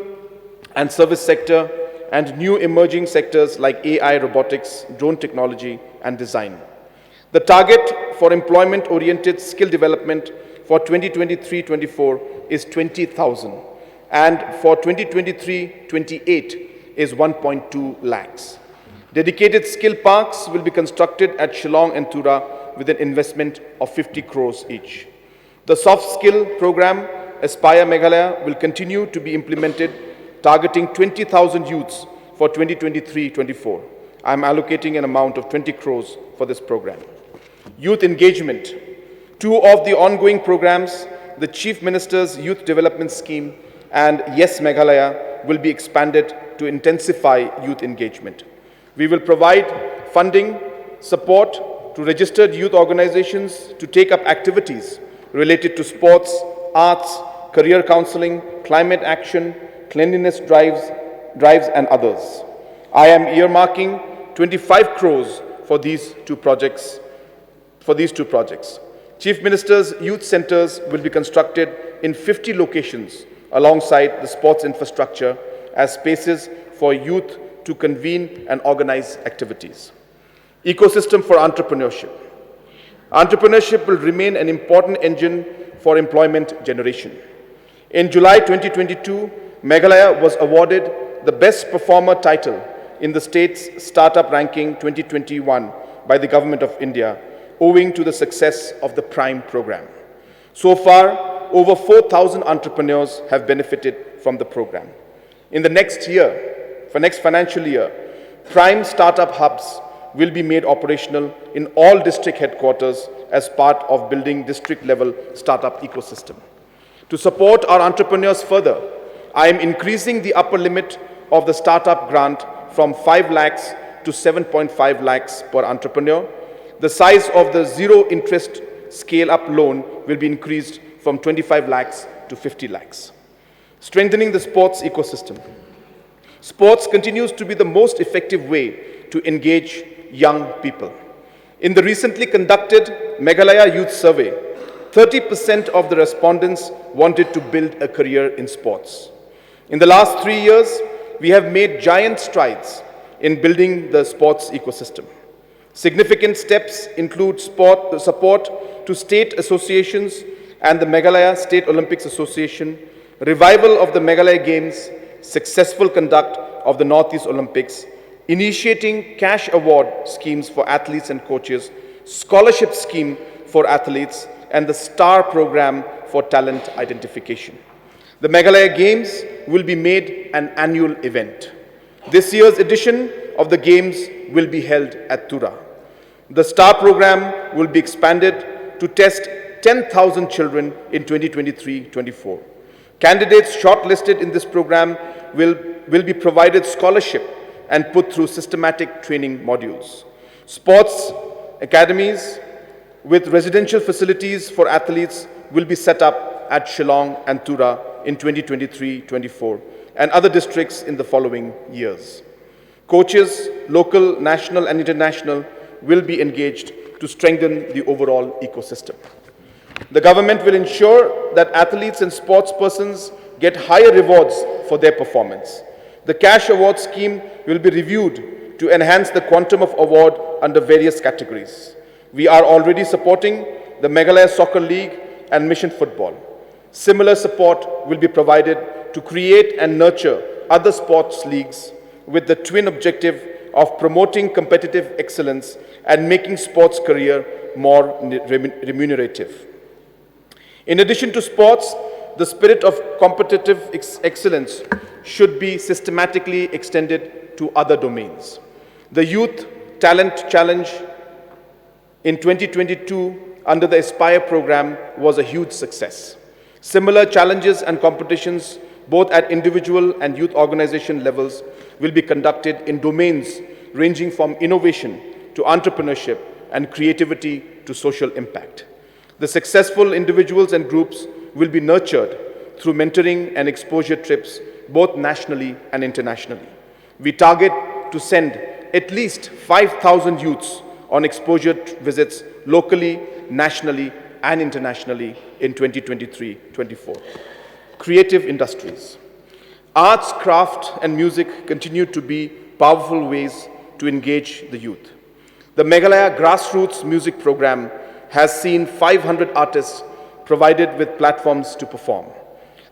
and service sector, and new emerging sectors like AI, robotics, drone technology, and design. The target for employment-oriented skill development for 2023-24 is 20,000, and for 2023-28 is 1.2 lakhs. Dedicated skill parks will be constructed at Shillong and Tura with an investment of 50 crores each. The soft skill program, Aspire Meghalaya, will continue to be implemented, targeting 20,000 youths for 2023-24. I am allocating an amount of 20 crores for this program. Youth engagement. Two of the ongoing programs, the Chief Minister's Youth Development Scheme and Yes Meghalaya, will be expanded to intensify youth engagement. We will provide funding, support to registered youth organizations to take up activities related to sports, arts, career counseling, climate action, cleanliness drives and others. I am earmarking 25 crores for these two projects. Chief Minister's youth centers will be constructed in 50 locations alongside the sports infrastructure as spaces for youth to convene and organize activities. Ecosystem for entrepreneurship. Entrepreneurship will remain an important engine for employment generation. In July 2022, Meghalaya was awarded the Best Performer title in the state's Startup Ranking 2021 by the Government of India, owing to the success of the PRIME program. So far, over 4,000 entrepreneurs have benefited from the program. In the next financial year, PRIME startup hubs will be made operational in all district headquarters as part of building district-level startup ecosystem. To support our entrepreneurs further, I am increasing the upper limit of the startup grant from 5 lakhs to 7.5 lakhs per entrepreneur. The size of the zero-interest scale-up loan will be increased from 25 lakhs to 50 lakhs. Strengthening the sports ecosystem. Sports continues to be the most effective way to engage young people. In the recently conducted Meghalaya Youth Survey, 30% of the respondents wanted to build a career in sports. In the last 3 years, we have made giant strides in building the sports ecosystem. Significant steps include support to state associations and the Meghalaya State Olympics Association, revival of the Meghalaya Games, successful conduct of the Northeast Olympics, initiating cash award schemes for athletes and coaches, scholarship scheme for athletes, and the STAR program for talent identification. The Meghalaya Games will be made an annual event. This year's edition of the Games will be held at Tura. The STAR program will be expanded to test 10,000 children in 2023-24. Candidates shortlisted in this program will be provided scholarship and put through systematic training modules. Sports academies with residential facilities for athletes will be set up at Shillong and Tura in 2023-24 and other districts in the following years. Coaches, local, national and international, will be engaged to strengthen the overall ecosystem. The government will ensure that athletes and sports persons get higher rewards for their performance. The cash award scheme will be reviewed to enhance the quantum of award under various categories. We are already supporting the Meghalaya Soccer League and Mission Football. Similar support will be provided to create and nurture other sports leagues with the twin objective of promoting competitive excellence and making sports career more remunerative. In addition to sports, the spirit of competitive excellence should be systematically extended to other domains. The Youth Talent Challenge in 2022 under the Aspire program was a huge success. Similar challenges and competitions, both at individual and youth organization levels, will be conducted in domains ranging from innovation to entrepreneurship and creativity to social impact. The successful individuals and groups will be nurtured through mentoring and exposure trips, both nationally and internationally. We target to send at least 5,000 youths on exposure visits locally, nationally, and internationally in 2023-24. Creative industries. Arts, craft, and music continue to be powerful ways to engage the youth. The Meghalaya Grassroots Music Program has seen 500 artists provided with platforms to perform.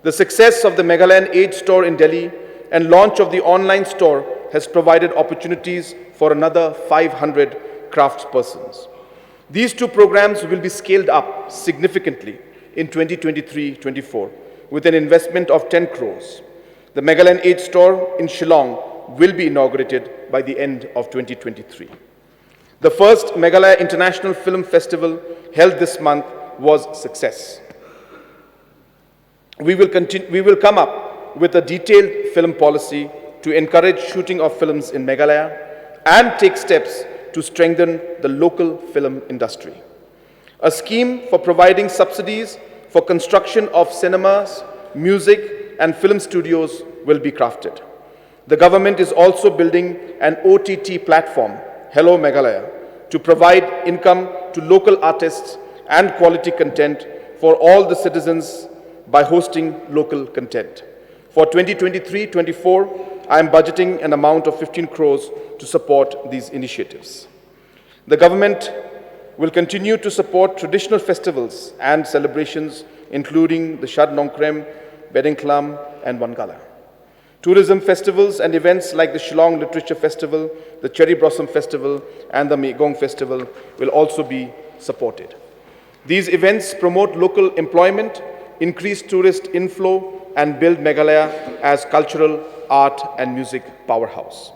The success of the Meghalayan Age Store in Delhi and launch of the online store has provided opportunities for another 500 craftspersons. These two programs will be scaled up significantly in 2023-24 with an investment of 10 crores. The Meghalayan Age Store in Shillong will be inaugurated by the end of 2023. The first Meghalaya International Film Festival held this month was a success. We will come up with a detailed film policy to encourage shooting of films in Meghalaya and take steps to strengthen the local film industry. A scheme for providing subsidies for construction of cinemas, music, and film studios will be crafted. The government is also building an OTT platform, Hello Meghalaya, to provide income to local artists and quality content for all the citizens by hosting local content. For 2023-24, I am budgeting an amount of 15 crores to support these initiatives. The government will continue to support traditional festivals and celebrations, including the Shad Nongkrem, Bedengklam, and Wangala. Tourism festivals and events like the Shillong Literature Festival, the Cherry Blossom Festival, and the Megong Festival will also be supported. These events promote local employment, increase tourist inflow, and build Meghalaya as cultural, art, and music powerhouse.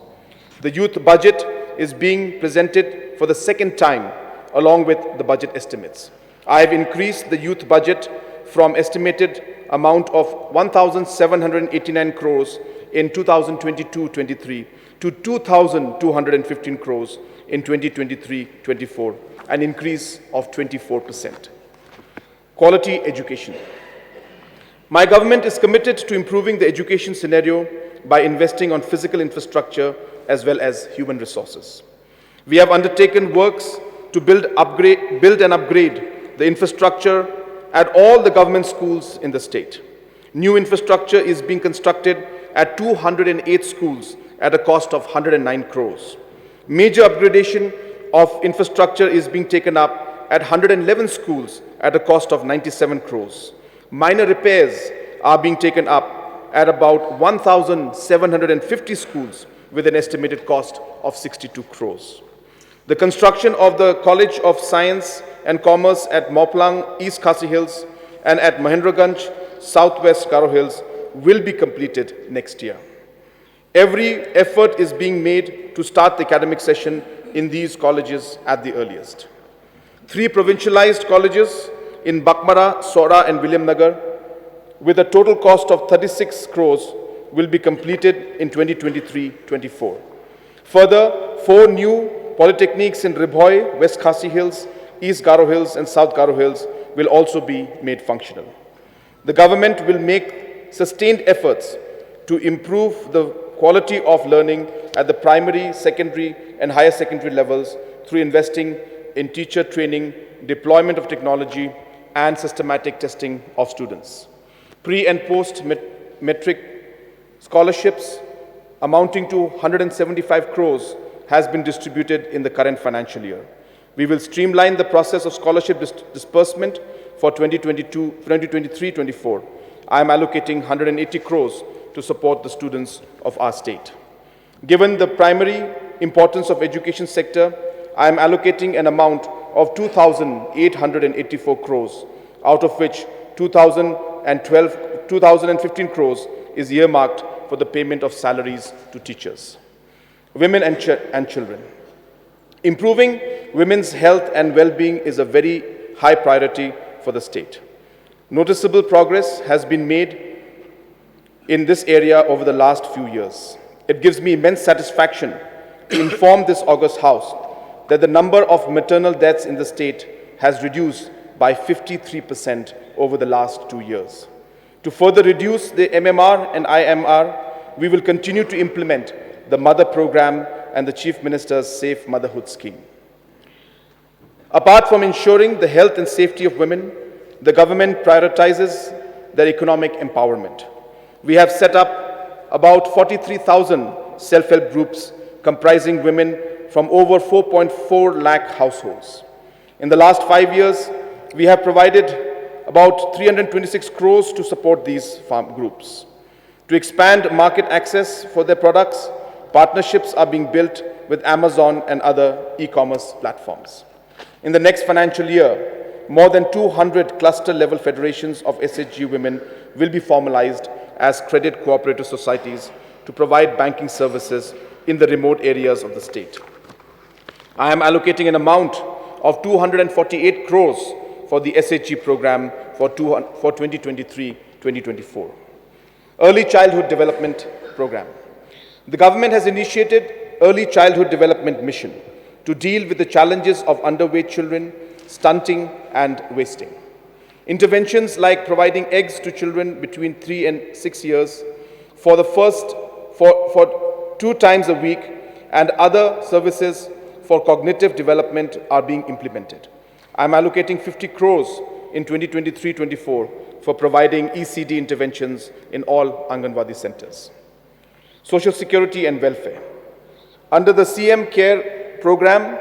The youth budget is being presented for the second time along with the budget estimates. I have increased the youth budget from estimated amount of 1,789 crores in 2022-23 to 2,215 crores in 2023-24, an increase of 24%. Quality education. My government is committed to improving the education scenario by investing on physical infrastructure as well as human resources. We have undertaken works to build and upgrade the infrastructure at all the government schools in the state. New infrastructure is being constructed at 208 schools at a cost of 109 crores. Major upgradation of infrastructure is being taken up at 111 schools at a cost of 97 crores. Minor repairs are being taken up at about 1,750 schools with an estimated cost of 62 crores. The construction of the College of Science and Commerce at Moplang, East Khasi Hills, and at Mahendraganj, Southwest Garo Hills will be completed next year. Every effort is being made to start the academic session in these colleges at the earliest. 3 provincialized colleges in Bakmara, Sora, and William Nagar, with a total cost of 36 crores, will be completed in 2023-24. Further, 4 new polytechnics in Ribhoi, West Khasi Hills, East Garo Hills, and South Garo Hills will also be made functional. The government will make sustained efforts to improve the quality of learning at the primary, secondary, and higher secondary levels through investing in teacher training, deployment of technology, and systematic testing of students. Pre- and post-metric scholarships amounting to 175 crores has been distributed in the current financial year. We will streamline the process of scholarship disbursement for 2023-24. I am allocating 180 crores to support the students of our state. Given the primary importance of education sector, I am allocating an amount of 2,884 crores, out of which 2,015 crores is earmarked for the payment of salaries to teachers, women and children. Improving women's health and well-being is a very high priority for the state. Noticeable progress has been made in this area over the last few years. It gives me immense satisfaction to inform this august House that the number of maternal deaths in the state has reduced by 53% over the last 2 years. To further reduce the MMR and IMR, we will continue to implement the Mother Program and the Chief Minister's Safe Motherhood Scheme. Apart from ensuring the health and safety of women, the government prioritizes their economic empowerment. We have set up about 43,000 self-help groups comprising women from over 4.4 lakh households. In the last 5 years, we have provided about 326 crores to support these farm groups. To expand market access for their products, partnerships are being built with Amazon and other e-commerce platforms. In the next financial year, more than 200 cluster-level federations of SHG women will be formalized as credit cooperative societies to provide banking services in the remote areas of the state. I am allocating an amount of 248 crores for the SHG program for 2023-2024. Early Childhood Development Program. The government has initiated Early Childhood Development Mission to deal with the challenges of underweight children, stunting and wasting. Interventions like providing eggs to children between 3 and 6 years for 2 times a week and other services for cognitive development are being implemented. I am allocating 50 crores in 2023-24 for providing ECD interventions in all Anganwadi centers. Social Security and Welfare. Under the CM Care program,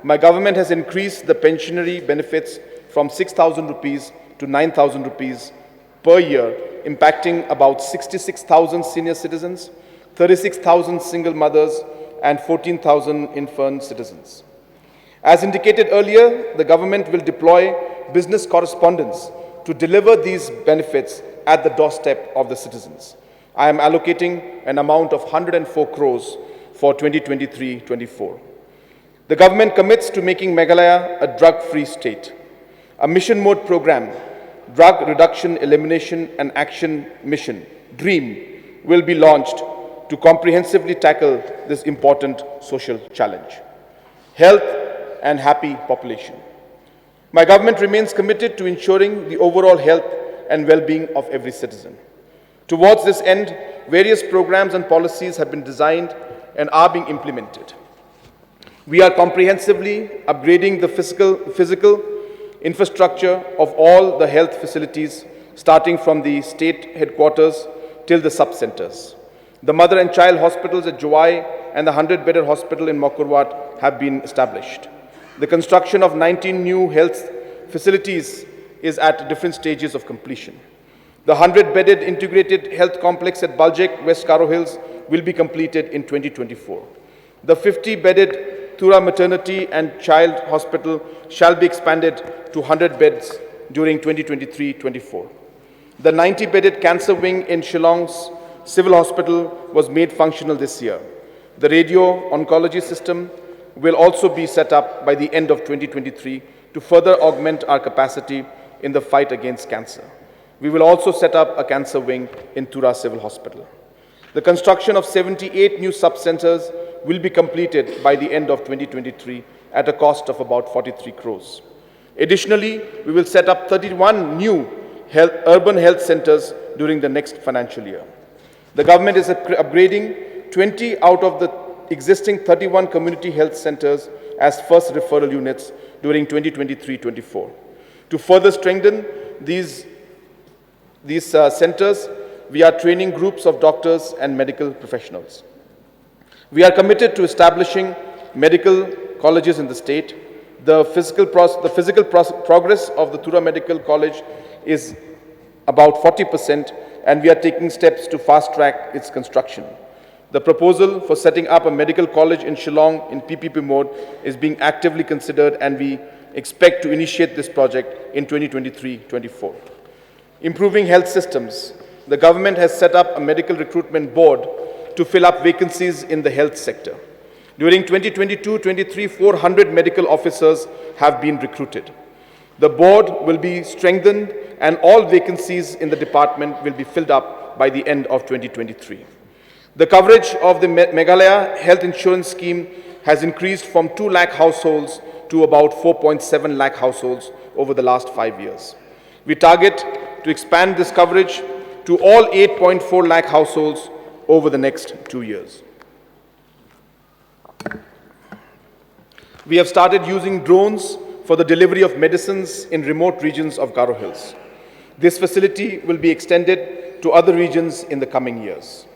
my government has increased the pensionary benefits from 6,000 rupees to 9,000 rupees per year, impacting about 66,000 senior citizens, 36,000 single mothers, and 14,000 infant citizens. As indicated earlier, the government will deploy business correspondents to deliver these benefits at the doorstep of the citizens. I am allocating an amount of 104 crores for 2023-24. The government commits to making Meghalaya a drug-free state. A mission mode program, Drug Reduction, Elimination and Action Mission, DREAM, will be launched to comprehensively tackle this important social challenge. Health and happy population. My government remains committed to ensuring the overall health and well-being of every citizen. Towards this end, various programs and policies have been designed and are being implemented. We are comprehensively upgrading the physical infrastructure of all the health facilities, starting from the state headquarters till the sub-centers. The mother and child hospitals at Jowai and the 100-bedded hospital in Mokurwat have been established. The construction of 19 new health facilities is at different stages of completion. The 100-bedded integrated health complex at Baljek, West Karo Hills will be completed in 2024. The 50-bedded Tura Maternity and Child Hospital shall be expanded to 100 beds during 2023-24. The 90-bedded cancer wing in Shillong's Civil Hospital was made functional this year. The radio oncology system will also be set up by the end of 2023 to further augment our capacity in the fight against cancer. We will also set up a cancer wing in Tura Civil Hospital. The construction of 78 new sub-centers will be completed by the end of 2023 at a cost of about 43 crores. Additionally, we will set up 31 new urban health centers during the next financial year. The government is upgrading 20 out of the existing 31 community health centers as first referral units during 2023-24. To further strengthen these centers, we are training groups of doctors and medical professionals. We are committed to establishing medical colleges in the state. The physical progress of the Tura Medical College is about 40%, and we are taking steps to fast-track its construction. The proposal for setting up a medical college in Shillong in PPP mode is being actively considered, and we expect to initiate this project in 2023-24. Improving health systems. The government has set up a medical recruitment board to fill up vacancies in the health sector. During 2022-23, 400 medical officers have been recruited. The board will be strengthened and all vacancies in the department will be filled up by the end of 2023. The coverage of the Meghalaya health insurance scheme has increased from 2 lakh households to about 4.7 lakh households over the last 5 years. We target to expand this coverage to all 8.4 lakh households over the next 2 years. We have started using drones for the delivery of medicines in remote regions of Garo Hills. This facility will be extended to other regions in the coming years.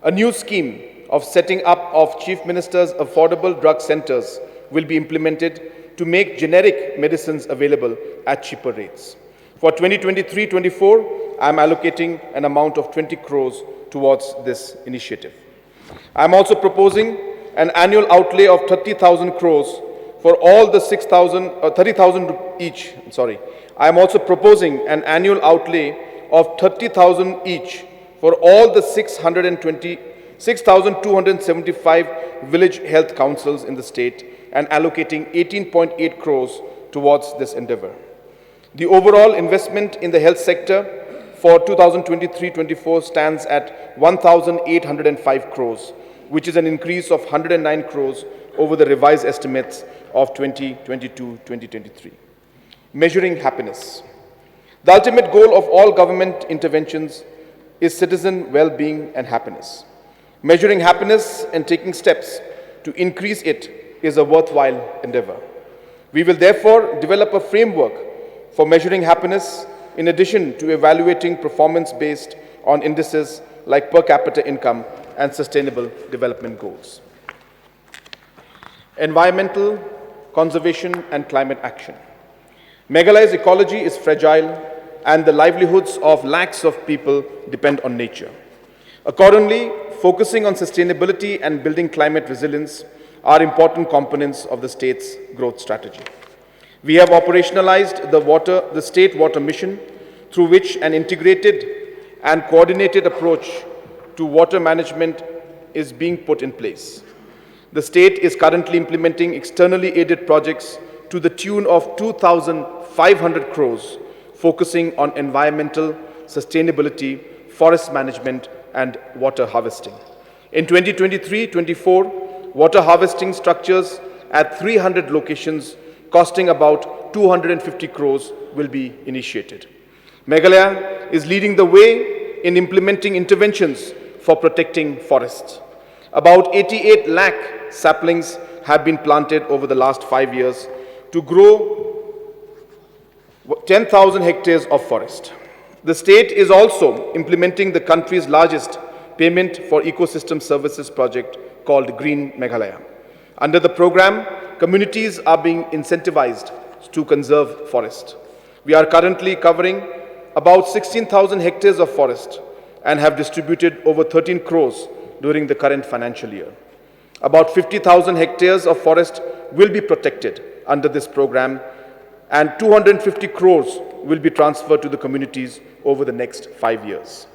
A new scheme of setting up of Chief Minister's affordable drug centers will be implemented to make generic medicines available at cheaper rates. For 2023-24, I am allocating an amount of 20 crores towards this initiative. I am also proposing an annual outlay of 30,000 crores for all the 30,000 each. I am also proposing an annual outlay of 30,000 each for all the 6,275 village health councils in the state, and allocating 18.8 crores towards this endeavor. The overall investment in the health sector for 2023-24 stands at 1,805 crores, which is an increase of 109 crores over the revised estimates of 2022-2023. Measuring happiness. The ultimate goal of all government interventions is citizen well-being and happiness. Measuring happiness and taking steps to increase it is a worthwhile endeavor. We will therefore develop a framework for measuring happiness in addition to evaluating performance based on indices like per capita income and sustainable development goals. Environmental, conservation and climate action. Meghalaya's ecology is fragile and the livelihoods of lakhs of people depend on nature. Accordingly, focusing on sustainability and building climate resilience are important components of the state's growth strategy. We have operationalized the state water mission, through which an integrated and coordinated approach to water management is being put in place. The state is currently implementing externally aided projects to the tune of 2,500 crores, focusing on environmental sustainability, forest management, and water harvesting. In 2023-24, water harvesting structures at 300 locations costing about 250 crores will be initiated. Meghalaya is leading the way in implementing interventions for protecting forests. About 88 lakh saplings have been planted over the last 5 years to grow 10,000 hectares of forest. The state is also implementing the country's largest payment for ecosystem services project called Green Meghalaya. Under the program, communities are being incentivized to conserve forest. We are currently covering about 16,000 hectares of forest and have distributed over 13 crores during the current financial year. About 50,000 hectares of forest will be protected under this program, and 250 crores will be transferred to the communities over the next 5 years.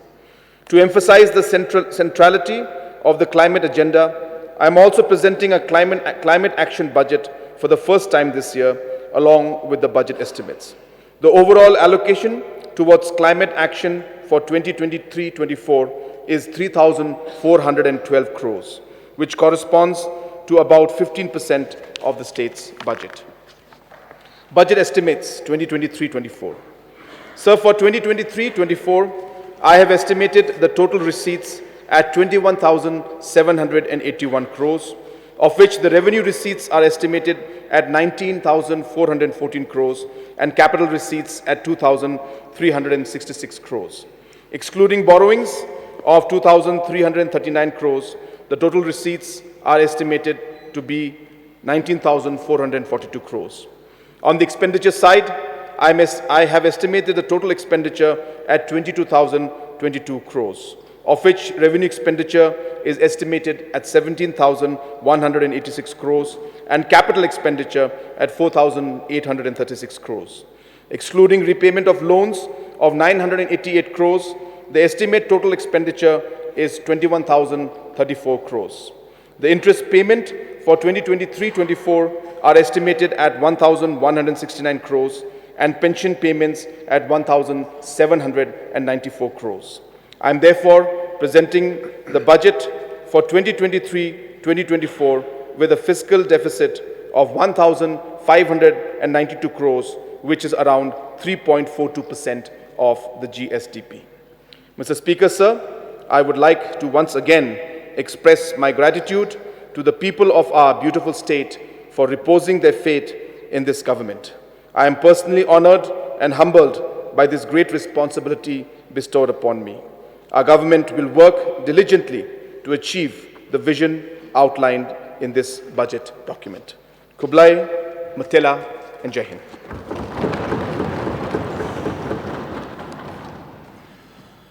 To emphasize the centrality of the climate agenda, I am also presenting a climate action budget for the first time this year, along with the budget estimates. The overall allocation towards climate action for 2023-24 is 3,412 crores, which corresponds to about 15% of the state's budget. Budget estimates 2023-24. So for 2023-24, I have estimated the total receipts at 21,781 crores, of which the revenue receipts are estimated at 19,414 crores and capital receipts at 2,366 crores. Excluding borrowings of 2,339 crores, the total receipts are estimated to be 19,442 crores. On the expenditure side, I have estimated the total expenditure at 22,022 crores. of which revenue expenditure is estimated at 17,186 crores and capital expenditure at 4,836 crores. Excluding repayment of loans of 988 crores, the estimate total expenditure is 21,034 crores. The interest payment for 2023-24 are estimated at 1,169 crores and pension payments at 1,794 crores. I am therefore presenting the budget for 2023-2024 with a fiscal deficit of 1,592 crores, which is around 3.42% of the GSDP. Mr. Speaker, sir, I would like to once again express my gratitude to the people of our beautiful state for reposing their faith in this government. I am personally honored and humbled by this great responsibility bestowed upon me. Our government will work diligently to achieve the vision outlined in this budget document. Kublai, Matela, and Jai Hind.